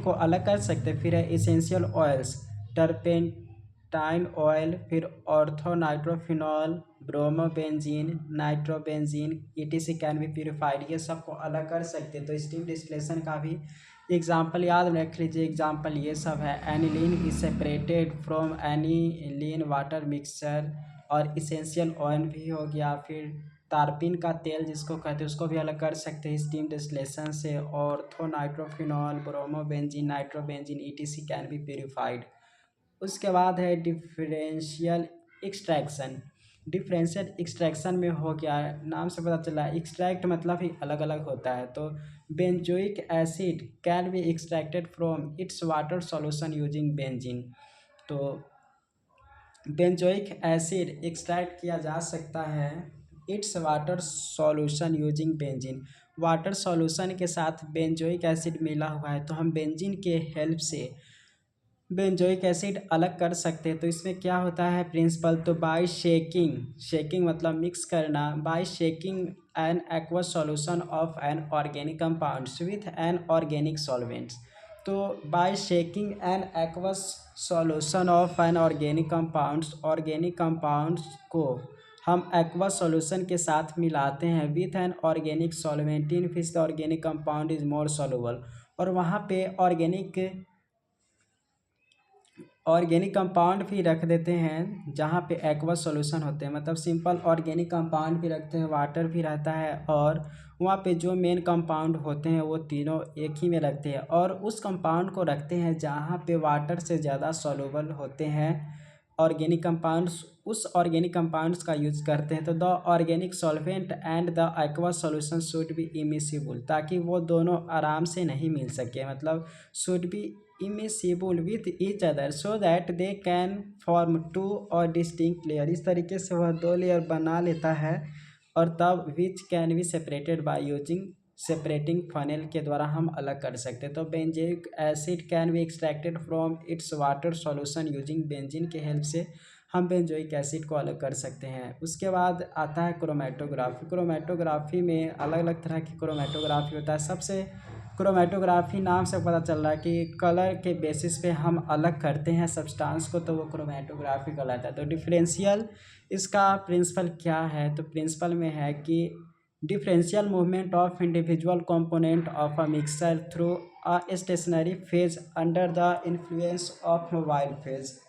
Speaker 1: को अलग कर सकते। फिर है इसेंशियल ऑयल्स, नाफ्थाइन ऑयल, फिर orthonitrophenol, bromobenzene, nitrobenzene, etc can be purified, ये सबको अलग कर सकते हैं। तो स्टीम डिस्टिलेशन का भी एग्जाम्पल याद रख लीजिए, एग्जाम्पल ये सब है। Aniline is separated from aniline water mixture, और इसेंशियल ऑयल भी हो गया। फिर तारपीन का तेल जिसको कहते हैं उसको भी अलग कर सकते हैं स्टीम डिस्टिलेशन से। Orthonitrophenol, bromobenzene, nitrobenzene, etc can be purified. उसके बाद है डिफरेंशियल एक्सट्रैक्शन। डिफरेंशियल एक्सट्रैक्शन में हो गया, नाम से पता चला एक्सट्रैक्ट मतलब ही अलग अलग होता है। तो benzoic acid can be extracted from its water solution using benzene. तो बेंजोइक एसिड एक्सट्रैक्ट किया जा सकता है it's water solution using benzene. Water solution के साथ बेंजोइक एसिड मिला हुआ है तो हम बेंजीन के हेल्प से बेंजोइक एसिड अलग कर सकते हैं। तो इसमें क्या होता है प्रिंसिपल, तो बाय शेकिंग, शेकिंग मतलब मिक्स करना, by shaking an aqueous solution of an organic compounds with an organic solvents. तो by shaking an aqueous solution of an organic compounds को हम एक्वस सॉल्यूशन के साथ मिलाते हैं with an organic solvent in which the organic compound is more soluble. और वहाँ पे ऑर्गेनिक कंपाउंड भी रख देते हैं जहाँ पे एक्वस सॉल्यूशन होते हैं, मतलब सिंपल ऑर्गेनिक कंपाउंड भी रखते हैं, वाटर भी रहता है, और वहाँ पे जो मेन कंपाउंड होते हैं वो तीनों एक ही में रखते हैं। और उस कंपाउंड को रखते हैं जहाँ पे वाटर से ज़्यादा सॉल्युबल होते हैं ऑर्गेनिक कंपाउंड्स, उस ऑर्गेनिक कंपाउंड्स का यूज करते हैं। तो the organic solvent and the aqueous solution should be immiscible, ताकि वो दोनों आराम से नहीं मिल सके, मतलब should be immiscible with each other so that they can form two or distinct layer। इस तरीके से वह दो लेयर बना लेता है, और तब which can be separated by using separating funnel के द्वारा हम अलग कर सकते हैं। तो benzoic acid can be extracted from its water solution using benzene के हेल्प से हम बेंजोइक एसिड को अलग कर सकते हैं। उसके बाद आता है क्रोमेटोग्राफी। क्रोमेटोग्राफी में अलग अलग तरह की क्रोमेटोग्राफी होता है। सबसे क्रोमेटोग्राफी नाम से पता चल रहा है कि कलर के बेसिस पे हम अलग करते हैं सब्सटेंस को, तो वो क्रोमेटोग्राफी कहलाता है। तो डिफरेंशियल इसका प्रिंसिपल क्या है, तो प्रिंसिपल में है कि differential movement of individual component of a mixture through a stationary phase under the influence of mobile phase।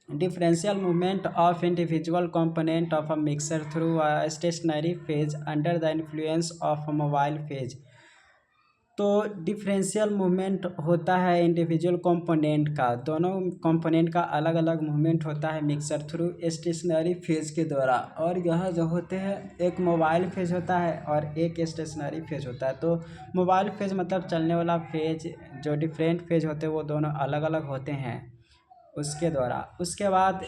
Speaker 1: differential movement of individual component of a mixture through a stationary phase under the influence of a mobile phase। तो differential movement होता है individual component का, दोनों component का अलग अलग movement होता है मिक्सर थ्रू स्टेशनरी फेज के द्वारा। और यह जो होते हैं एक मोबाइल फेज होता है और एक स्टेशनरी फेज होता है। तो मोबाइल फेज मतलब चलने वाला फेज, जो डिफरेंट फेज होते हैं वो दोनों अलग अलग होते हैं उसके द्वारा। उसके बाद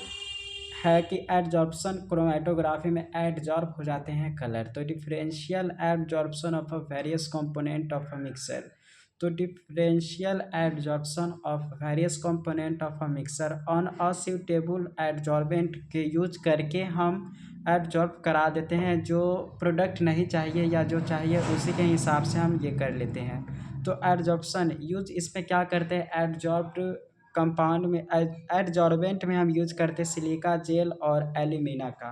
Speaker 1: है कि एडजॉर्प्शन, क्रोमेटोग्राफी में एडजॉर्ब हो जाते हैं कलर। तो differential adsorption of a various component of a mixture. तो differential adsorption of various component of a mixture on a suitable adsorbent के यूज करके हम एडजॉर्ब करा देते हैं, जो प्रोडक्ट नहीं चाहिए या जो चाहिए उसी के हिसाब से हम ये कर लेते हैं। तो एडजॉर्प्शन यूज इसमें क्या करते हैं, एडजॉर्ब्ड कंपाउंड में एडजॉर्बेंट में हम यूज करते हैं सिलिका जेल और एल्यूमिना का।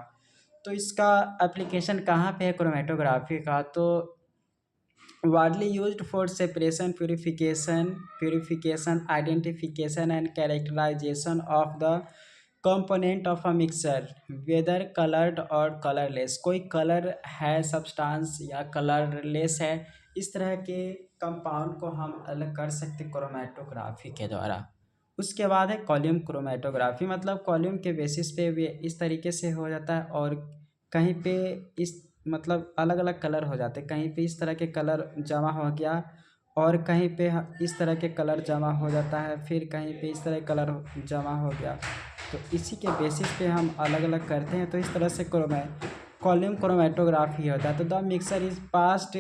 Speaker 1: तो इसका एप्लीकेशन कहाँ पे है क्रोमेटोग्राफी का, तो widely used for separation, purification, identification and characterization of the component of a mixture whether coloured और कलरलेस। कोई कलर है सब्सटेंस या कलरलेस है, इस तरह के कंपाउंड को हम अलग कर सकते क्रोमेटोग्राफी के द्वारा। उसके बाद है कॉलम क्रोमेटोग्राफी, मतलब कॉलम के बेसिस पे भी इस तरीके से हो जाता है, और कहीं पे इस मतलब अलग अलग कलर हो जाते हैं, कहीं पे इस तरह के कलर जमा हो गया और कहीं पे इस तरह के कलर जमा हो जाता है, फिर कहीं पे इस तरह कलर जमा हो गया। तो इसी के बेसिस पे हम अलग अलग करते हैं। तो इस तरह से कॉलम क्रोमेटोग्राफी होता है। तो the mixer is passed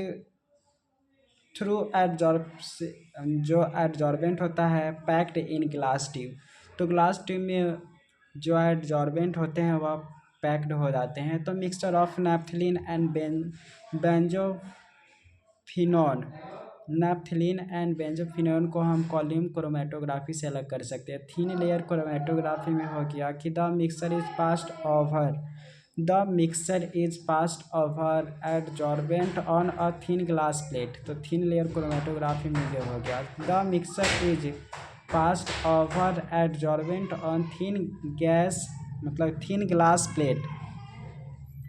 Speaker 1: through जो एडजॉर्बेंट होता है पैक्ड इन ग्लास ट्यूब। तो ग्लास ट्यूब में जो एडजॉर्बेंट होते हैं वह पैक्ड हो जाते हैं। तो mixture of naphthalene and benzophenone naphthalene and benzophenone को हम कॉलम क्रोमेटोग्राफी से अलग कर सकते हैं। थिन लेयर क्रोमेटोग्राफी में हो गया कि the mixer is passed over adsorbent on a thin glass plate. तो थिन लेयर क्रोमेटोग्राफी में जो हो गया the mixer is passed over adsorbent on thin gas मतलब थिन ग्लास प्लेट।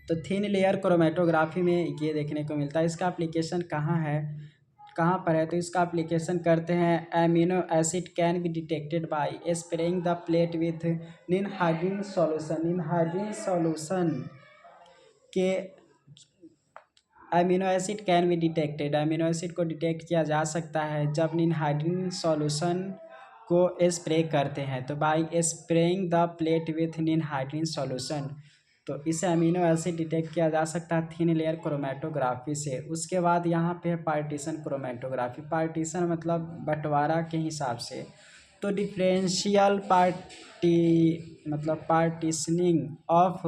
Speaker 1: तो थिन लेयर क्रोमेटोग्राफी में ये देखने को मिलता है। इसका एप्लीकेशन कहाँ पर है, तो इसका एप्लीकेशन करते हैं amino acid can be detected by spraying the plate with ninhydrin solution के amino acid can be detected. Amino acid को डिटेक्ट किया जा सकता है जब निनहाइड्रीन सॉल्यूशन को स्प्रे करते हैं, तो by spraying the plate with ninhydrin solution. तो इसे अमीनो एसिड डिटेक्ट किया जा सकता है थिन लेयर क्रोमेटोग्राफी से। उसके बाद यहाँ पे है पार्टीशन क्रोमेटोग्राफी। पार्टीशन मतलब बंटवारा के हिसाब से। तो differential partitioning of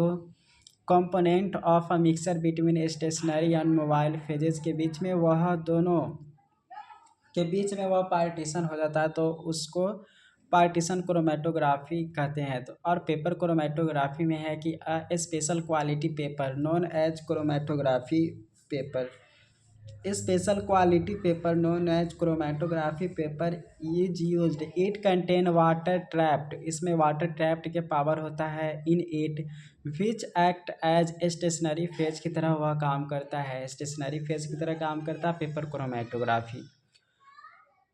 Speaker 1: component of a mixture between stationary and mobile phases के बीच में वह पार्टीशन हो जाता है, तो उसको पार्टीशन क्रोमेटोग्राफी कहते हैं। तो और पेपर क्रोमेटोग्राफी में है कि special quality paper known as chromatography paper. Special quality paper known as chromatography paper is used. It contain water trapped, इसमें वाटर ट्रैप्ड के पावर होता है in it which act as stationary phase की तरह वह काम करता है। स्टेशनरी फेज की तरह काम करता है पेपर क्रोमेटोग्राफी।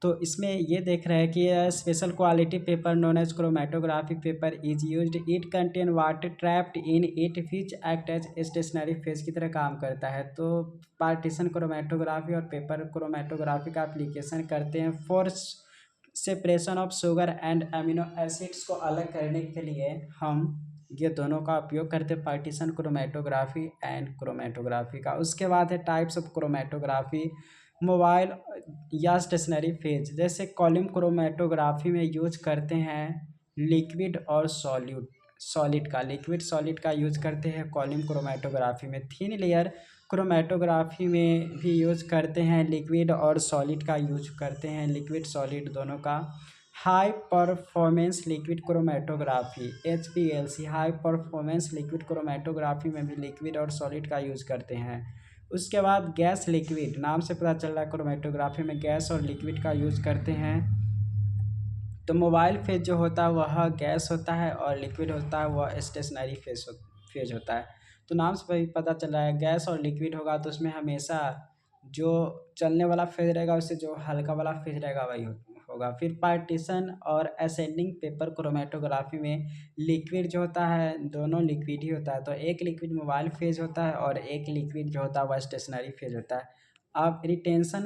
Speaker 1: तो इसमें ये देख रहे हैं कि special quality paper known as chromatography paper is used. It contain water trapped in it which act as stationary phase की तरह काम करता है। तो पार्टीशन क्रोमेटोग्राफी और पेपर क्रोमेटोग्राफी का एप्लीकेशन करते हैं for separation of sugar and amino acids को अलग करने के लिए हम ये दोनों का उपयोग करते हैं, पार्टीशन क्रोमेटोग्राफी एंड क्रोमेटोग्राफी का। उसके बाद है टाइप्स ऑफ क्रोमेटोग्राफी मोबाइल या स्टेशनरी फेज। जैसे कॉलम क्रोमेटोग्राफी में यूज करते हैं लिक्विड और सॉलिड का यूज करते हैं कॉलम क्रोमेटोग्राफी में। थिन लेयर क्रोमेटोग्राफी में भी यूज करते हैं लिक्विड और सॉलिड का यूज करते हैं, लिक्विड सॉलिड दोनों का। High performance liquid chromatography HPLC high performance liquid chromatography में भी लिक्विड और सॉलिड का यूज करते हैं। उसके बाद गैस लिक्विड, नाम से पता चल रहा है क्रोमेटोग्राफी में गैस और लिक्विड का यूज करते हैं। तो मोबाइल फेज जो होता है वह गैस होता है और लिक्विड होता है वह स्टेशनरी फेज होता है। तो नाम से भी पता चल रहा है गैस और लिक्विड होगा तो उसमें हमेशा जो चलने वाला फेज रहेगा उससे जो हल्का वाला फेज रहेगा वही होगा। फिर पार्टीशन और असेंडिंग पेपर क्रोमेटोग्राफी में लिक्विड जो होता है दोनों लिक्विड ही होता है। तो एक लिक्विड मोबाइल फेज होता है और एक लिक्विड जो होता है वह स्टेशनरी फेज होता है। अब रिटेंशन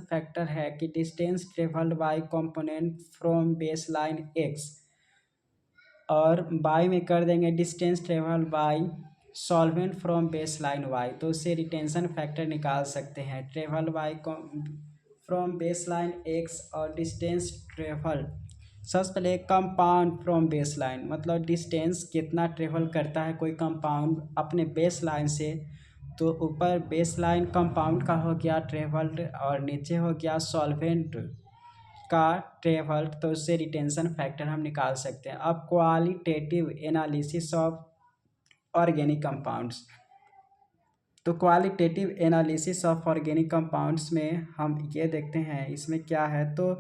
Speaker 1: फैक्टर है कि distance travelled by component from base line x, और बाई में कर देंगे distance travel by solvent from base line y. तो उससे रिटेंशन फैक्टर निकाल सकते हैं। Travel by from base line x और डिस्टेंस ट्रेवल, सबसे पहले कंपाउंड फ्रॉम बेस लाइन मतलब डिस्टेंस कितना ट्रेवल करता है कोई कंपाउंड अपने बेस लाइन से। तो ऊपर बेस लाइन कंपाउंड का हो गया ट्रेवल्ड और नीचे हो गया सॉल्वेंट का ट्रेवल्ड, तो उससे रिटेंशन फैक्टर हम निकाल सकते हैं। अब qualitative analysis of organic compounds. तो qualitative analysis of organic compounds में हम ये देखते हैं इसमें क्या है। तो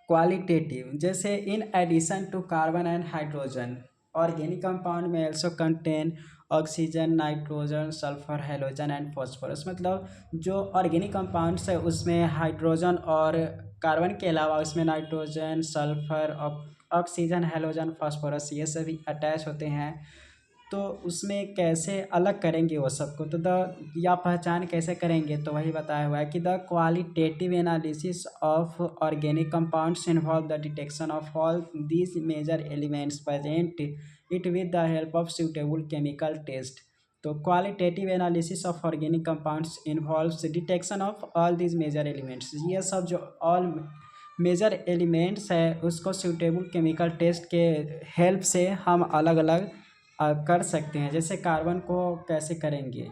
Speaker 1: क्वालिटेटिव जैसे in addition to carbon and hydrogen organic compound में also contain oxygen nitrogen sulphur halogen and phosphorus. मतलब जो ऑर्गेनिक कंपाउंड्स है उसमें हाइड्रोजन और कार्बन के अलावा उसमें nitrogen sulphur oxygen halogen phosphorus ये सभी अटैच होते हैं। तो उसमें कैसे अलग करेंगे वो सबको, तो या पहचान कैसे करेंगे, तो वही बताया हुआ है कि the qualitative analysis of organic compounds involve the detection of all these major elements present it with the help of suitable chemical test. तो qualitative analysis of organic compounds involves detection of all these major elements. ये सब जो all major elements है उसको suitable chemical test के help से हम अलग अलग कर सकते हैं। जैसे कार्बन को कैसे करेंगे,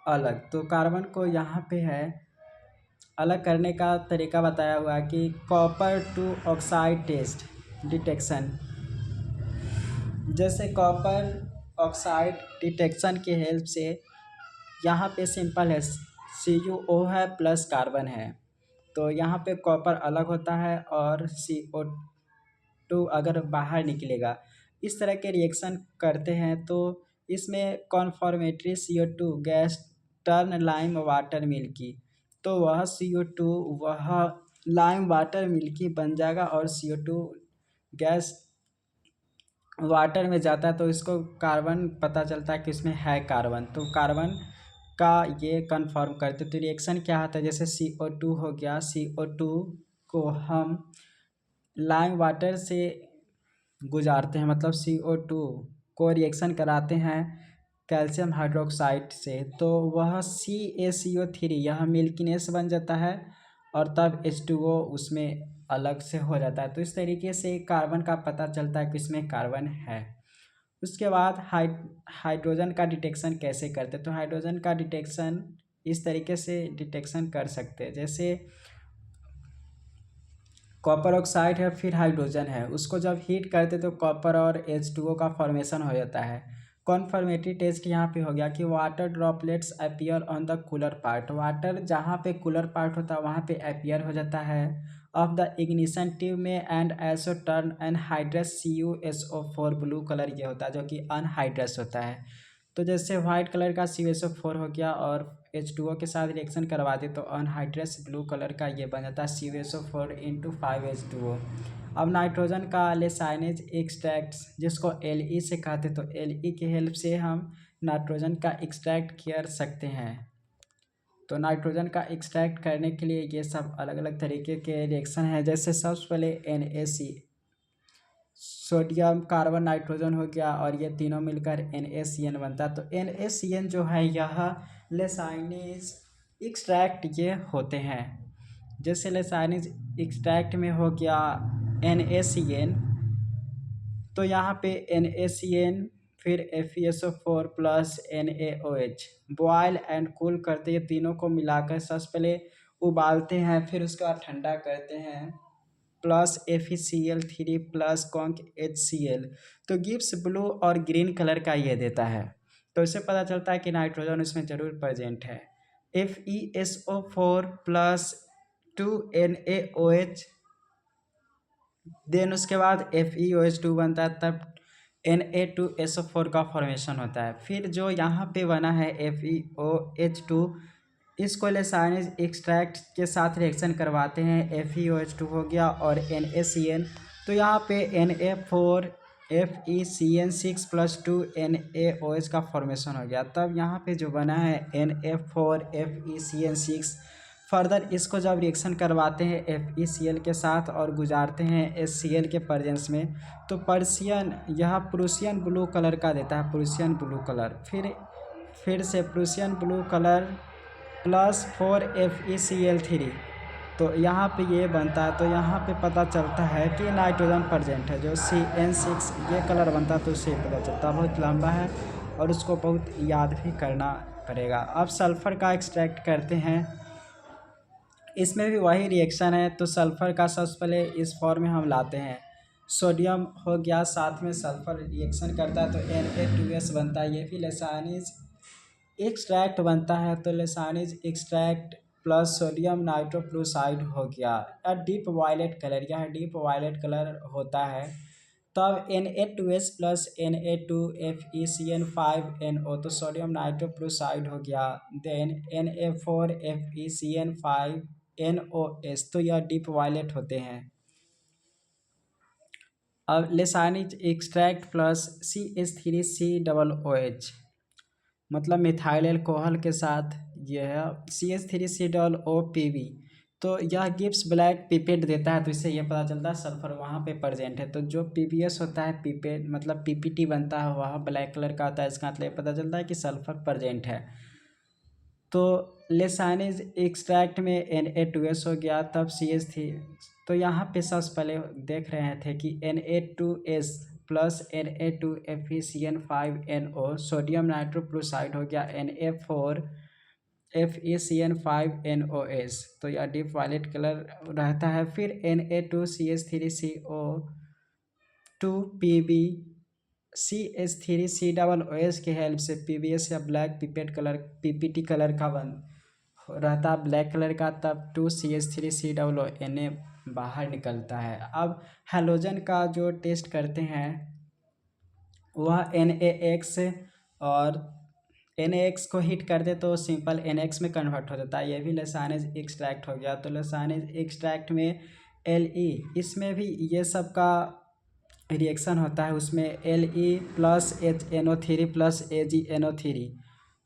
Speaker 1: अलग, तो कार्बन को यहाँ पे है अलग करने का तरीका बताया हुआ है कि copper two oxide test detection. जैसे कॉपर ऑक्साइड डिटेक्शन के हेल्प से यहाँ पे सिंपल है, CuO है प्लस कार्बन है, तो यहाँ पे कॉपर अलग होता है और CO2 अगर बाहर निकलेगा। इस तरह के रिएक्शन करते हैं तो इसमें कॉन्फॉर्मेटरी CO2 gas turn lime water milky, तो वह CO2 वह लाइम वाटर मिल्की बन जाएगा और CO2 गैस वाटर में जाता है, तो इसको कार्बन पता चलता है कि इसमें है कार्बन, तो कार्बन का ये कंफर्म करते। तो रिएक्शन क्या होता है, जैसे CO2 हो गया, CO2 को हम लाइम वाटर से गुजारते हैं, मतलब CO2 को रिएक्शन कराते हैं कैल्शियम हाइड्रोक्साइड से, तो वह CaCO3 यह मिल्कीनेस बन जाता है और तब H2O उसमें अलग से हो जाता है। तो इस तरीके से कार्बन का पता चलता है कि इसमें कार्बन है। उसके बाद हाइड्रोजन का डिटेक्शन कैसे करते हैं, तो हाइड्रोजन का डिटेक्शन इस तरीके से डिटेक्शन कर सकते हैं, जैसे कॉपर ऑक्साइड है फिर हाइड्रोजन है, उसको जब हीट करते तो कॉपर और H2O का फॉर्मेशन हो जाता है। कॉन्फर्मेटरी टेस्ट यहाँ पे हो गया कि water droplets appear on the cooler part, water जहाँ पे कूलर पार्ट होता है वहाँ पे अपीयर हो जाता है ऑफ द इग्निशन ट्यूब में and also turn anhydrous CuSO4 blue colour ये होता है जो कि अनहाइड्रस होता है। तो जैसे वाइट कलर का CuSO4 हो गया और H2O के साथ रिएक्शन करवा दे तो अनहाइड्रस ब्लू कलर का ये बन जाता है CuSO4 इंटू 5H2O। अब नाइट्रोजन का लेसाइनेज एक्सट्रैक्ट जिसको Le से कहते, तो Le की हेल्प से हम नाइट्रोजन का एक्सट्रैक्ट कर सकते हैं। तो नाइट्रोजन का एक्सट्रैक्ट करने के लिए ये सब अलग अलग तरीके के रिएक्शन हैं, जैसे सबसे पहले NaC सोडियम कार्बन नाइट्रोजन हो गया और ये तीनों मिलकर NaCN बनता है। तो NaCN जो है यह लेसाइनेज एक्सट्रैक्ट ये होते हैं, जैसे लेसाइनेज एक्सट्रैक्ट में हो गया NaCN, तो यहाँ पे NaCN फिर FeSO4 plus NaOH boil and cool करते ये तीनों को मिलाकर सबसे पहले उबालते हैं, फिर उसके बाद ठंडा करते हैं plus FeCl3 plus conc HCl, तो गिब्स ब्लू और ग्रीन कलर का ये देता है। तो इससे पता चलता है कि नाइट्रोजन उसमें जरूर प्रेजेंट है। FeSO4 प्लस 2NaOH, देन उसके बाद FeOH2 बनता है, तब Na2SO4 का फॉर्मेशन होता है। फिर जो यहाँ पे बना है FeOH2, इसको लेसाइनेज एक्सट्रैक्ट के साथ रिएक्शन करवाते हैं, FeOH2 हो गया और NaCN, तो यहाँ पे Na4 FeCN6 प्लस 2 NaOH का फॉर्मेशन हो गया। तब यहाँ पे जो बना है Na4 FeCN6, फर्दर इसको जब रिएक्शन करवाते हैं FeCl के साथ और गुजारते हैं HCl के प्रेजेंस में, तो पर्शियन यह प्रूसियन ब्लू कलर का देता है, प्रूसियन ब्लू कलर। फिर से Prussian blue colour plus 4 FeCl3, तो यहाँ पे ये बनता है। तो यहाँ पे पता चलता है कि नाइट्रोजन प्रेजेंट है, जो CN6 ये कलर बनता है, तो उससे पता चलता है। बहुत लंबा है और उसको बहुत याद भी करना पड़ेगा। अब सल्फ़र का एक्सट्रैक्ट करते हैं, इसमें भी वही रिएक्शन है। तो सल्फ़र का सबसे पहले इस फॉर्म में हम लाते हैं, सोडियम हो गया साथ में सल्फ़र रिएक्शन करता है तो Na2S बनता है, ये भी लेसाइनेज एक्सट्रैक्ट बनता है। तो लेसाइनेज एक्सट्रैक्ट प्लस सोडियम नाइट्रोक्लोराइड हो गया, या डीप वायलेट कलर, यह डीप वायलेट कलर होता है। तब Na2S प्लस Na2FeCN5NO, तो सोडियम नाइट्रोक्लोराइड हो गया, देन Na4FeCN5NOS, तो यह डीप वायलेट होते हैं। अब लेसाइनेज एक्सट्रैक्ट प्लस CH3COOH, मतलब मिथाइल एल्कोहल के साथ यह CH3COOPV, तो यह गिब्स ब्लैक पिपेट देता है, तो इससे यह पता चलता है सल्फर वहाँ पे प्रेजेंट है। तो जो PBS होता है पिपेट मतलब PPT बनता है वह ब्लैक कलर का होता है, इसका मतलब पता चलता है कि सल्फर प्रेजेंट है। तो लेसाइनेज एक्सट्रैक्ट में Na2S हो गया, तब CH3, तो यहाँ पे सबसे पहले देख रहे थे कि Na2S plus Na2FeCN5NO sodium nitrochloride हो गया, Na4 FeCN5NOS, तो यह डीप वायलेट कलर रहता है। फिर Na2CH3CO2 PbCH3COOS की हेल्प से PbS या black pipette colour PPT colour का बन रहता है, ब्लैक कलर का, तब 2CH3COONA बाहर निकलता है। अब हेलोजन का जो टेस्ट करते हैं वह NaX, और NaX को हीट करते तो सिंपल NX में कन्वर्ट हो जाता है। ये भी लसानेज एक्सट्रैक्ट हो गया। तो लसानेज एक्सट्रैक्ट में Le, इसमें भी ये सब का रिएक्शन होता है। उसमें Le plus HNO3 plus AgNO3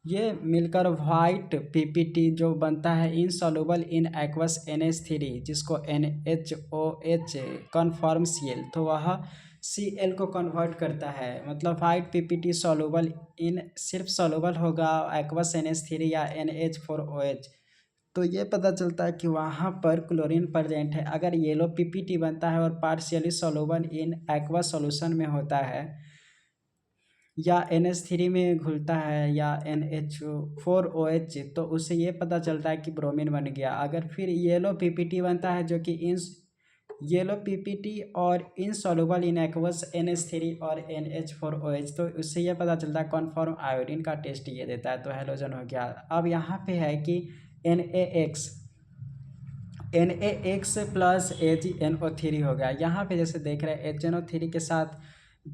Speaker 1: ये मिलकर वाइट PPT जो बनता है इनसॉल्युबल इन एक्वस NH3, जिसको NHOH कन्फर्म Cl, तो वह Cl को कन्वर्ट करता है। मतलब वाइट PPT सॉल्युबल इन सिर्फ सॉल्युबल होगा एक्वस NH3 या NH4OH। तो ये पता चलता है कि वहाँ पर क्लोरीन प्रेजेंट है। अगर येलो PPT बनता है और partially soluble in aqueous solution में होता है या NH3 में घुलता है या NH4OH, तो उससे ये पता चलता है कि ब्रोमीन बन गया। अगर फिर येलो PPT बनता है जो कि येलो PPT और इनसॉल्युबल इन एक्वस NH3 और NH4OH, तो उससे ये पता चलता है कन्फर्म आयोडीन का टेस्ट ये देता है। तो हेलोजन हो गया। अब यहाँ पे है कि NaX प्लस AgNO3 हो गया। यहाँ पे जैसे देख रहे हैं HNO3 के साथ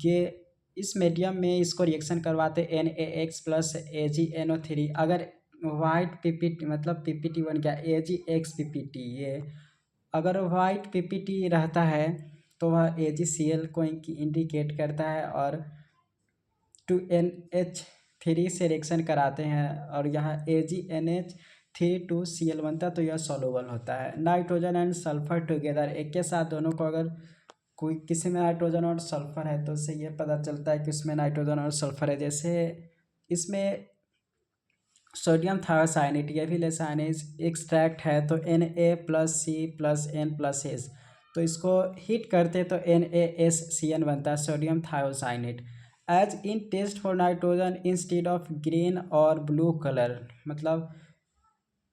Speaker 1: ये इस मीडियम में इसको रिएक्शन करवाते NaX प्लस AgNO3। अगर वाइट PPT मतलब PPT बन गया AgX PPT, ये अगर वाइट PPT रहता है तो वह AgCl को इंडिकेट करता है और 2NH3 से रिएक्शन कराते हैं और यहाँ AgNH3 2Cl बनता है, तो यह सॉल्युबल होता है। नाइट्रोजन एंड सल्फर टुगेदर, एक के साथ दोनों को अगर कोई किसी में नाइट्रोजन और सल्फर है तो उससे ये पता चलता है कि उसमें नाइट्रोजन और सल्फर है। जैसे इसमें सोडियम थायोसाइनेट, ये भी लसानेज एक्सट्रैक्ट है, तो Na plus C plus N plus S, तो इसको हीट करते तो NaSCN बनता है, sodium thiocyanate. As in test for nitrogen instead of green और ब्लू कलर, मतलब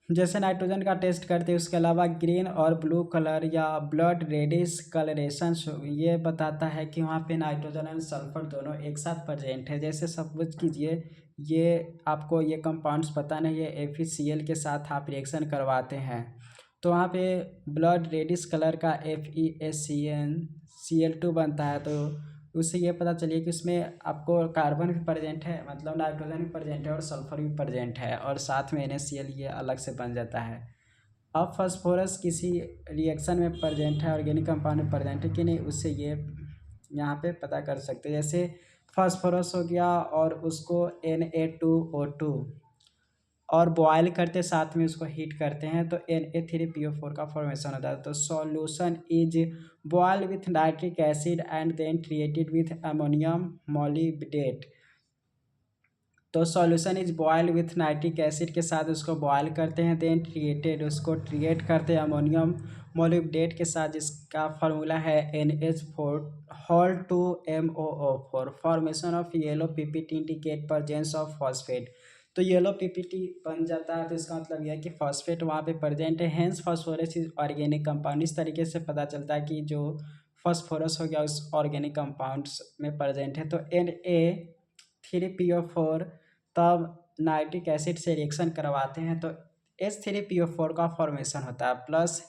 Speaker 1: जैसे नाइट्रोजन का टेस्ट करते हैं उसके अलावा ग्रीन और ब्लू कलर या ब्लड रेडिश कलरेशन, ये बताता है कि वहाँ पे नाइट्रोजन एंड सल्फर दोनों एक साथ प्रेजेंट है। जैसे सपोज कीजिए ये आपको ये कंपाउंड्स पता नहीं है, FeCl के साथ आप रिएक्शन करवाते हैं तो वहाँ पे ब्लड रेडिश कलर का FeSCnCl2 बनता है। तो उससे ये पता चलिए कि उसमें आपको कार्बन भी प्रेजेंट है, मतलब नाइट्रोजन भी प्रेजेंट है और सल्फर भी प्रेजेंट है, और साथ में NaCl ये अलग से बन जाता है। अब फास्फोरस किसी रिएक्शन में प्रेजेंट है, ऑर्गेनिक कंपाउंड में प्रेजेंट है कि नहीं, उससे ये यहाँ पे पता कर सकते हैं। जैसे फास्फोरस हो गया और उसको Na2O2 और बॉयल करते साथ में उसको हीट करते हैं तो Na3PO4 का फॉर्मेशन होता है। तो solution is boil with nitric acid and then treated with ammonium molybdate. तो solution is boil with nitric acid के साथ उसको बॉयल करते हैं, देन ट्रीटेड उसको ट्रीट करते हैं अमोनियम मोलिब्डेट के साथ, जिसका फार्मूला है NH4 formation of yellow PPT indicate presence of phosphate. तो येलो PPT बन जाता है तो इसका मतलब यह है कि फॉस्फेट वहाँ पे प्रेजेंट है, hence phosphorus is organic compound. इस तरीके से पता चलता है कि जो फॉस्फोरस हो गया उस ऑर्गेनिक कंपाउंड्स में प्रेजेंट है। तो Na3PO4 तब नाइट्रिक एसिड से रिएक्शन करवाते हैं तो H3PO4 का फॉर्मेशन होता है, प्लस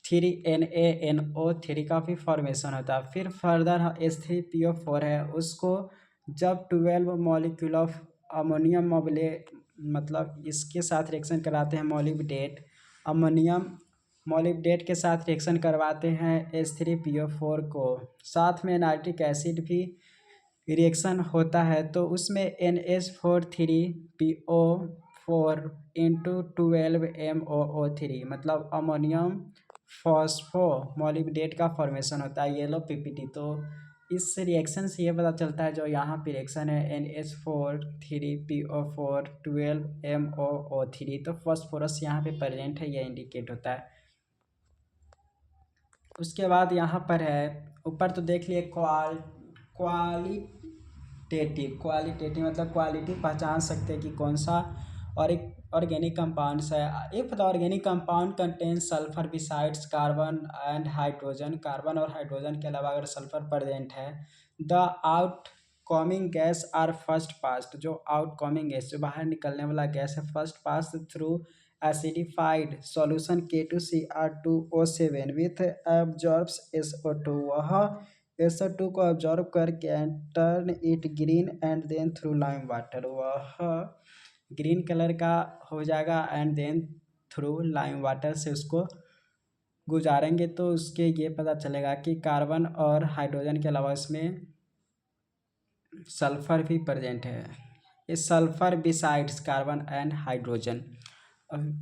Speaker 1: 3NaNO3 का भी फॉर्मेशन होता है। फिर फर्दर H3PO4 है, उसको जब 12 मॉलिक्यूल ऑफ अमोनियम मतलब इसके साथ रिएक्शन कराते हैं मोलिब्डेट, अमोनियम मोलिब्डेट के साथ रिएक्शन करवाते हैं H3PO4 को, साथ में नाइट्रिक एसिड भी रिएक्शन होता है तो उसमें NH4 3PO4 इंटू 12MOO3 मतलब अमोनियम फॉस्फो मोलिब्डेट का फॉर्मेशन होता है येलो PPT। तो इस रिएक्शन से ये पता चलता है जो यहाँ पे रिएक्शन है NH4 3PO4 12MOO3, तो फॉस्फोरस यहाँ पे प्रेजेंट है, ये इंडिकेट होता है। उसके बाद यहाँ पर है ऊपर तो देख लिए क्वालिटेटिव मतलब क्वालिटी पहचान सकते हैं कि कौन सा, और एक ऑर्गेनिक कंपाउंड्स है। If the organic compound contain sulphur besides carbon and hydrogen, carbon और हाइड्रोजन के अलावा अगर सल्फर प्रेजेंट है, the out coming gas are first passed, जो आउट कमिंग गैस, जो बाहर निकलने वाला गैस है, first pass through acidified solution K2Cr2O7 with absorbs SO2, वह SO2 को एब्जॉर्ब करके and turn it green and then through lime water, वह ग्रीन कलर का हो जाएगा and then through lime water से उसको गुजारेंगे तो उसके ये पता चलेगा कि कार्बन और हाइड्रोजन के अलावा इसमें सल्फर भी प्रेजेंट है। इस sulphur besides carbon and hydrogen.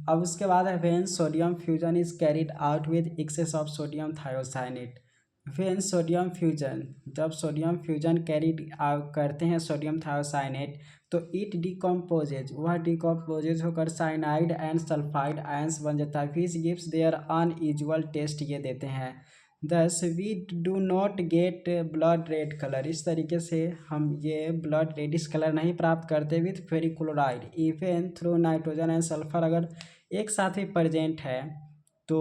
Speaker 1: अब उसके बाद है when sodium fusion is carried out with excess of sodium thiocyanate. When sodium fusion, जब सोडियम फ्यूजन कैरिड करते हैं सोडियम थायोसाइनेट, तो इट डिकम्पोजेज, वह डिकम्पोजेज होकर साइनाइड एंड सल्फाइड आयंस बन जाता है, which gives their unusual test, ये देते हैं। Thus we do not get blood red colour, इस तरीके से हम ये ब्लड रेडिश कलर नहीं प्राप्त करते with ferric chloride even through nitrogen and sulphur, अगर एक साथ ही प्रेजेंट है तो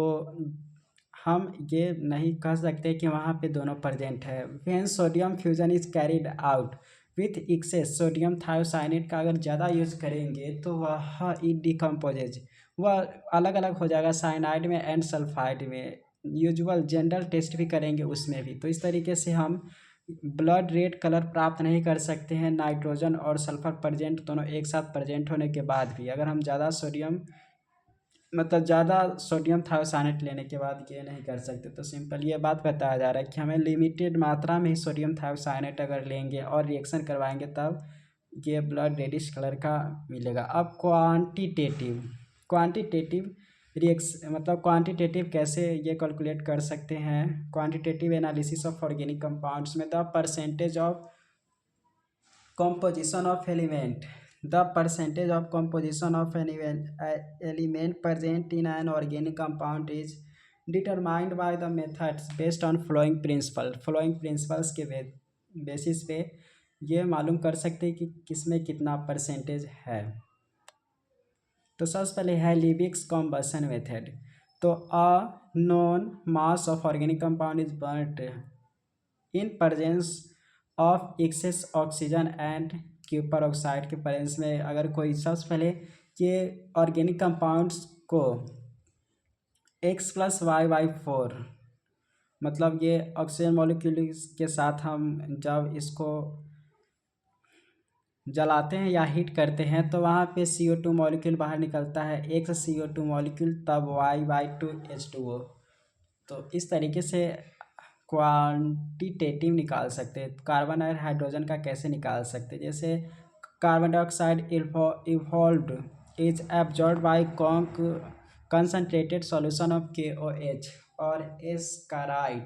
Speaker 1: हम ये नहीं कह सकते कि वहाँ पे दोनों प्रेजेंट है। When sodium fusion is carried out with access sodium thiocyanate का अगर ज़्यादा यूज करेंगे तो वह इट डिकम्पोजेज, वह अलग अलग हो जाएगा साइनाइड में एंड सल्फाइड में, यूजुअल जनरल टेस्ट भी करेंगे उसमें भी। तो इस तरीके से हम ब्लड रेड कलर प्राप्त नहीं कर सकते हैं नाइट्रोजन और सल्फर प्रेजेंट दोनों एक साथ प्रेजेंट होने के बाद भी, अगर हम ज़्यादा सोडियम मतलब ज़्यादा सोडियम थायोसाइनेट लेने के बाद ये नहीं कर सकते। तो सिंपल ये बात बताया जा रहा है कि हमें लिमिटेड मात्रा में ही सोडियम थायोसाइनेट अगर लेंगे और रिएक्शन करवाएंगे तब ये ब्लड रेडिश कलर का मिलेगा। अब क्वांटिटेटिव, क्वांटिटेटिव मतलब क्वांटिटेटिव कैसे ये कैलकुलेट कर सकते हैं। Quantitative analysis of organic compounds में the percentage of composition of element, the percentage of composition of an element present in an organic compound is determined by the methods based on following principles के basis पे ये मालूम कर सकते हैं कि किसमें कितना परसेंटेज है। तो सबसे पहले है लिबिक्स कॉम्बसन मेथड। तो a known mass of organic compound is burned in presence of excess oxygen and copper oxide के प्रेजेंस में, अगर कोई सबसे पहले ये ऑर्गेनिक कंपाउंड्स को X+Y/4 मतलब ये ऑक्सीजन मॉलिक्यूल के साथ हम जब इसको जलाते हैं या हीट करते हैं तो वहाँ पे CO2 मॉलिक्यूल बाहर निकलता है, X CO2 मॉलिक्यूल तब Y/2H2O। तो इस तरीके से क्वांटिटेटिव निकाल सकते हैं। कार्बन और हाइड्रोजन का कैसे निकाल सकते हैं, जैसे carbon dioxide evolved is absorb by concentrated solution of KOH और एस्काराइड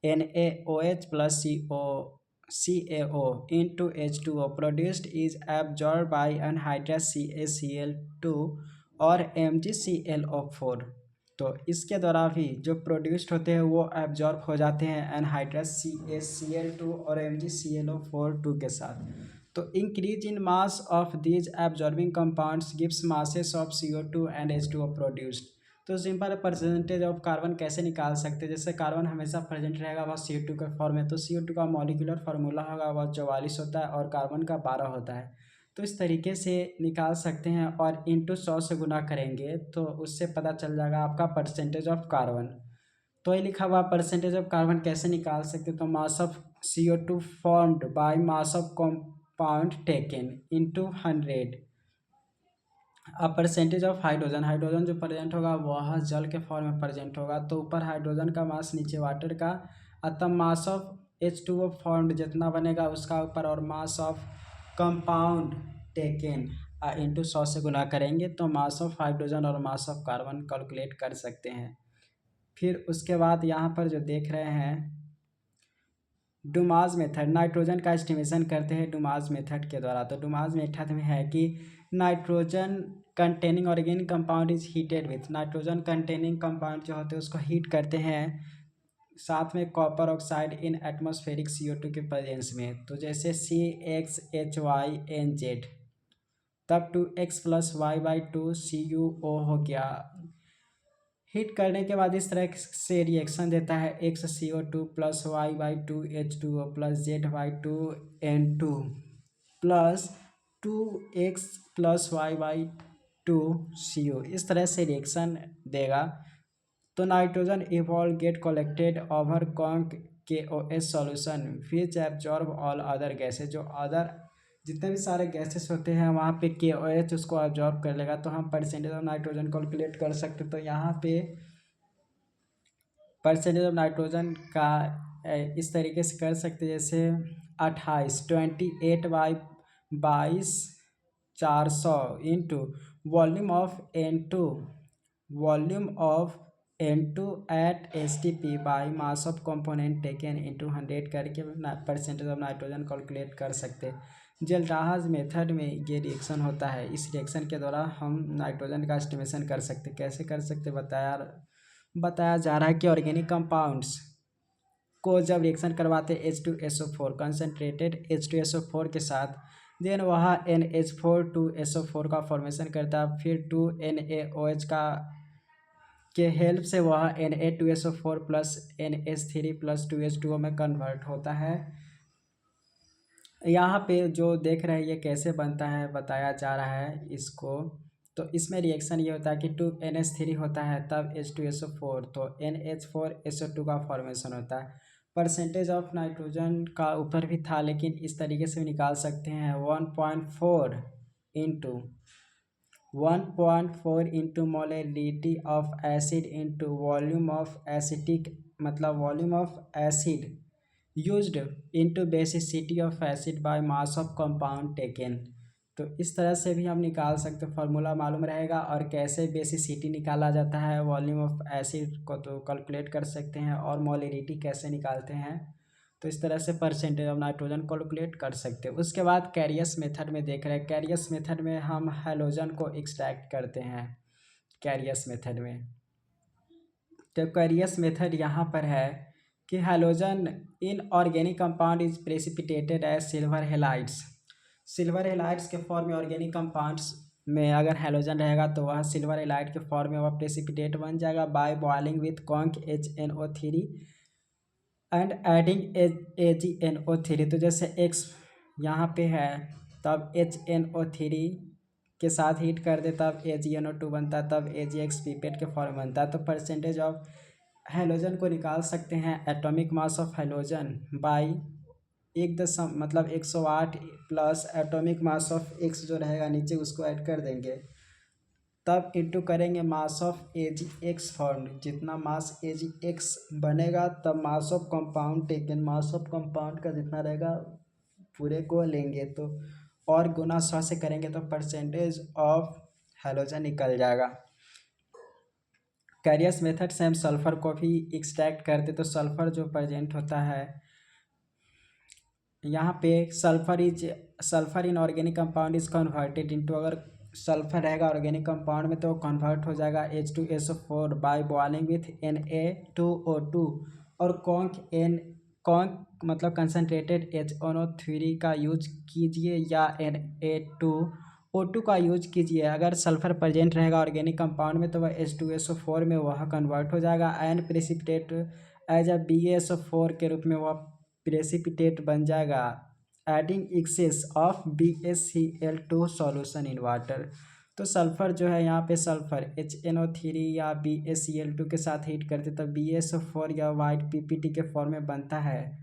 Speaker 1: NaOH plus CaO into H2O produced is absorbed by anhydrous CaCl2 और MgClO4। तो इसके द्वारा भी जो प्रोड्यूस्ड होते हैं वो एब्जॉर्ब हो जाते हैं एनहाइड्रस CaCl2 और MgClO4 के साथ। तो increase in mass of these absorbing compounds gives masses of CO2 and H2O produced. तो सिंपल परसेंटेज ऑफ कार्बन कैसे निकाल सकते हैं, जैसे कार्बन हमेशा प्रेजेंट रहेगा वह CO2 के फॉर्म में, तो CO2 का मॉलिक्यूलर फार्मूला होगा वह 44 होता है और कार्बन का 12 होता है। तो इस तरीके से निकाल सकते हैं और इंटू 100 से गुना करेंगे तो उससे पता चल जाएगा आपका परसेंटेज ऑफ कार्बन। तो ये लिखा हुआ परसेंटेज ऑफ कार्बन कैसे निकाल सकते, तो mass of CO2 formed by mass of compound taken into 100। अब परसेंटेज ऑफ हाइड्रोजन, हाइड्रोजन जो प्रेजेंट होगा वह जल के फॉर्म में प्रेजेंट होगा, तो ऊपर हाइड्रोजन का मास नीचे वाटर का, अतः मास ऑफ H2O फॉर्म्ड जितना बनेगा उसका ऊपर और मास ऑफ कंपाउंड टेकन इंटू 100 से गुना करेंगे तो मास ऑफ हाइड्रोजन और मास ऑफ कार्बन कैलकुलेट कर सकते हैं। फिर उसके बाद यहाँ पर जो देख रहे हैं डुमास मेथड, नाइट्रोजन का एस्टिमेशन करते हैं डुमास मेथड के द्वारा। तो डुमास मेथड में है कि nitrogen containing organic compound is heated with, nitrogen containing compound जो होते हैं उसको हीट करते हैं साथ में कॉपर ऑक्साइड इन एटमॉस्फेरिक CO2 के प्रेजेंस में। तो जैसे CXHYNZ, तब 2x plus y by two CuO हो गया। हीट करने के बाद इस तरह से रिएक्शन देता है XCO2 plus y by two H2O plus z by two N2 plus 2x plus y by two CO। इस तरह से रिएक्शन देगा तो nitrogen evolve get collected over conc KOH solution which absorb all other gases. जो other जितने भी सारे gases होते हैं वहाँ पे KOH उसको एब्जॉर्ब कर लेगा। तो हम परसेंटेज ऑफ नाइट्रोजन कैलकुलेट कर सकते। तो यहाँ पे परसेंटेज ऑफ नाइट्रोजन का इस तरीके से कर सकते जैसे 28 into volume of N2 at STP by mass of component taken into 100 करके परसेंटेज ऑफ नाइट्रोजन कैलकुलेट कर सकते। जेल्डाहज मेथड में ये रिएक्शन होता है। इस रिएक्शन के द्वारा हम नाइट्रोजन का एस्टिमेशन कर सकते। कैसे कर सकते बताया जा रहा है कि ऑर्गेनिक कंपाउंड्स को जब रिएक्शन करवाते H2SO4 कंसनट्रेटेड H2SO4 के साथ देन वह NH4 का फॉर्मेशन करता है। फिर 2NaOH का के हेल्प से वह Na2SO4 plus NH3 plus 2H2O में कन्वर्ट होता है। यहाँ पे जो देख रहे हैं ये कैसे बनता है बताया जा रहा है इसको। तो इसमें रिएक्शन ये होता है कि 2NH3 होता है तब H2SO4 तो NH4SO2 का फॉर्मेशन होता है। परसेंटेज ऑफ नाइट्रोजन का ऊपर भी था लेकिन इस तरीके से निकाल सकते हैं 1.4 into molarity of acid into volume of acetic मतलब volume of acid used into basicity of acid by mass of compound taken. तो इस तरह से भी हम निकाल सकते, फार्मूला मालूम रहेगा और कैसे बेसिसिटी निकाला जाता है वॉल्यूम ऑफ एसिड को तो कैलकुलेट कर सकते हैं और मोलरिटी कैसे निकालते हैं। तो इस तरह से परसेंटेज ऑफ नाइट्रोजन कैलकुलेट कर सकते हैं। उसके बाद कैरियस मेथड में देख रहे हैं। कैरियस मेथड में हम हैलोजन को एक्सट्रैक्ट करते हैं कैरियस मेथड में। तो कैरियस मेथड यहाँ पर है कि halogen in organic compound is precipitated as silver halides. Silver halides के फॉर्म में ऑर्गेनिक कंपाउंड्स में अगर हैलोजन रहेगा तो वह सिल्वर हेलाइड के फॉर्म में वह प्रेसिपिटेट बन जाएगा by boiling with conc HNO3 and adding AgNO3। तो जैसे X यहाँ पे है तब HNO3 के साथ हीट कर दे तब AgNO2 बनता है तब AgX पीपेट के फॉर्म बनता है। तो परसेंटेज ऑफ हैलोजन को निकाल सकते हैं atomic mass of halogen by 108 plus atomic mass of X जो रहेगा नीचे उसको ऐड कर देंगे तब इंटू करेंगे मास ऑफ AgX फॉर्म। जितना मास AgX बनेगा तब मास of compound taken mass of compound का जितना रहेगा पूरे को लेंगे तो और गुना 100 से करेंगे तो परसेंटेज ऑफ हैलोजन निकल जाएगा। कैरियस मेथड से हम सल्फर को भी एक्सट्रैक्ट करते तो सल्फर जो प्रेजेंट होता है यहाँ पे sulphur in organic compound is converted into, अगर सल्फर रहेगा ऑर्गेनिक कंपाउंड में तो कन्वर्ट हो जाएगा H2SO4 by boiling with Na2O2 और कॉन्क मतलब कंसनट्रेटेड HNO3 का यूज कीजिए या Na2O2 का यूज कीजिए। अगर सल्फर प्रेजेंट रहेगा ऑर्गेनिक कंपाउंड में तो वह H2SO4 में वह कन्वर्ट हो जाएगा and precipitate as a BaSO4 के रूप में वह प्रेसिपिटेट बन जाएगा adding excess of BaCl2 solution in water. तो सल्फर जो है यहाँ पे सल्फर HNO3 या BaCl2 के साथ हीट करते तब BaSO4 या वाइट PPT के फॉर्म में बनता है।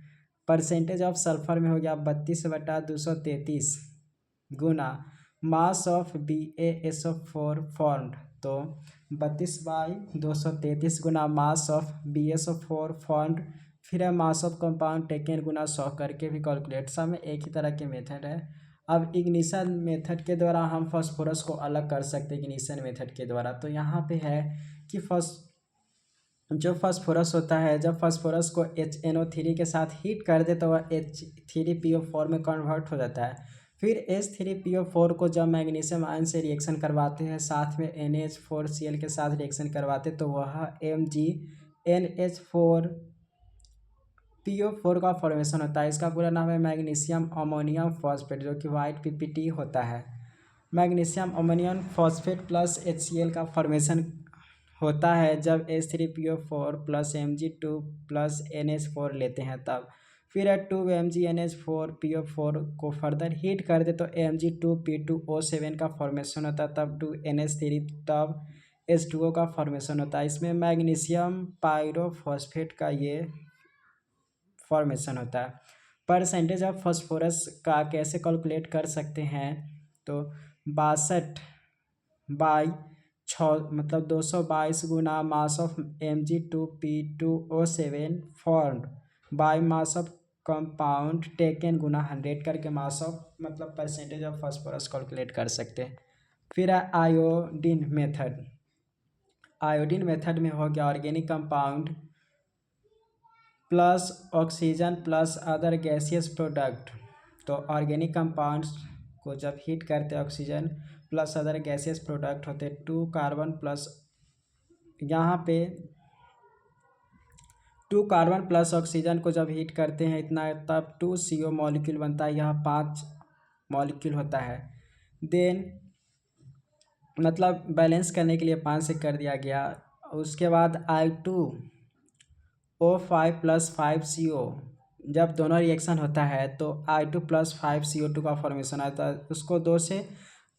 Speaker 1: परसेंटेज ऑफ सल्फर में हो गया 32/233 गुना मास ऑफ BaSO4 फॉर्म्ड। तो 32/233 गुना मास ऑफ BaSO4 फॉर्म्ड फिर है मास ऑफ कंपाउंड टेकन गुना 100 करके भी कैलकुलेट। सब में एक ही तरह के मेथड है। अब इग्निशन मेथड के द्वारा हम फास्फोरस को अलग कर सकते हैं इग्निशन मेथड के द्वारा। तो यहाँ पे है कि जो फास्फोरस होता है जब फास्फोरस को HNO3 के साथ हीट कर दे तो वह H3PO4 में कन्वर्ट हो जाता है। फिर H3PO4 को जब मैग्नीशियम आयन से रिएक्शन करवाते हैं साथ में NH4Cl के साथ रिएक्शन करवाते तो वह MgNH4PO4 का फॉर्मेशन होता है। इसका पूरा नाम है मैग्नीशियम अमोनियम फॉस्फेट जो कि वाइट PPT होता है। Magnesium ammonium phosphate plus HCl का फॉर्मेशन होता है जब H3PO4 plus Mg2 plus NH4 लेते हैं तब। फिर 2MgNH4PO4 को फर्दर हीट कर दे तो Mg2P2O7 का फॉर्मेशन होता है, तब 2NH3 तब H2O का फॉर्मेशन होता है। इसमें मैग्नीशियम पायरोफॉस्फेट का ये फॉर्मेशन होता है। परसेंटेज ऑफ फॉस्फोरस का कैसे कैलकुलेट कर सकते हैं, तो 62/6 मतलब 222 गुना mass of Mg2P2O7 formed by mass of compound taken गुना 100 करके मास ऑफ मतलब परसेंटेज ऑफ फॉस्फोरस कैलकुलेट कर सकते हैं। फिर आयोडीन मेथड। आयोडीन मेथड में हो गया organic compound plus oxygen plus other gaseous product. तो ऑर्गेनिक कंपाउंड्स को जब हीट करते हैं oxygen plus other gaseous product होते 2 कार्बन प्लस, यहाँ पे 2 कार्बन प्लस ऑक्सीजन को जब हीट करते हैं इतना तब 2 CO मॉलिक्यूल बनता है, यहाँ 5 मॉलिक्यूल होता है। देन मतलब बैलेंस करने के लिए 5 से कर दिया गया। उसके बाद I2O5 प्लस 5CO जब दोनों रिएक्शन होता है तो I2 प्लस 5CO2 का फॉर्मेशन आता है। उसको 2 से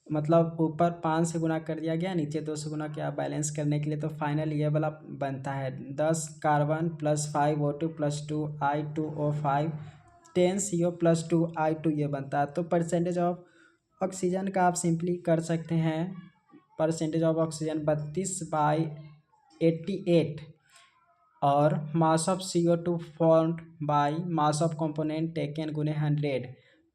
Speaker 1: मतलब ऊपर 5 से गुना कर दिया गया, नीचे 2 से गुना किया बैलेंस करने के लिए, तो फाइनल ये वाला बनता है 10 carbon plus 5O2 plus 2 I2O5 10 CO plus 2 I2 ये बनता है। तो परसेंटेज ऑफ ऑक्सीजन का आप सिंपली कर सकते हैं, परसेंटेज ऑफ ऑक्सीजन 32/88 और mass of CO2 formed by mass of component taken गुने 100,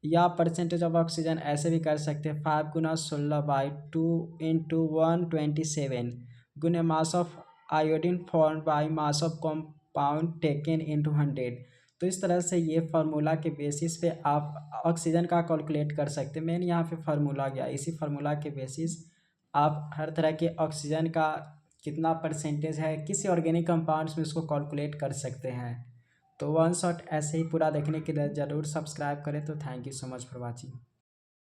Speaker 1: या परसेंटेज ऑफ ऑक्सीजन ऐसे भी कर सकते हैं 5 गुना 16/2 × 127 गुने mass of iodine formed by mass of compound taken into 100। तो इस तरह से ये फार्मूला के बेसिस पे आप ऑक्सीजन का कैलकुलेट कर सकते हैं। मेन यहाँ पे फार्मूला गया, इसी फार्मूला के बेसिस आप हर तरह के ऑक्सीजन का कितना परसेंटेज है किसी ऑर्गेनिक कंपाउंड्स में उसको कैलकुलेट कर सकते हैं। तो वन शॉट ऐसे ही पूरा देखने के लिए ज़रूर सब्सक्राइब करें। तो thank you so much for watching.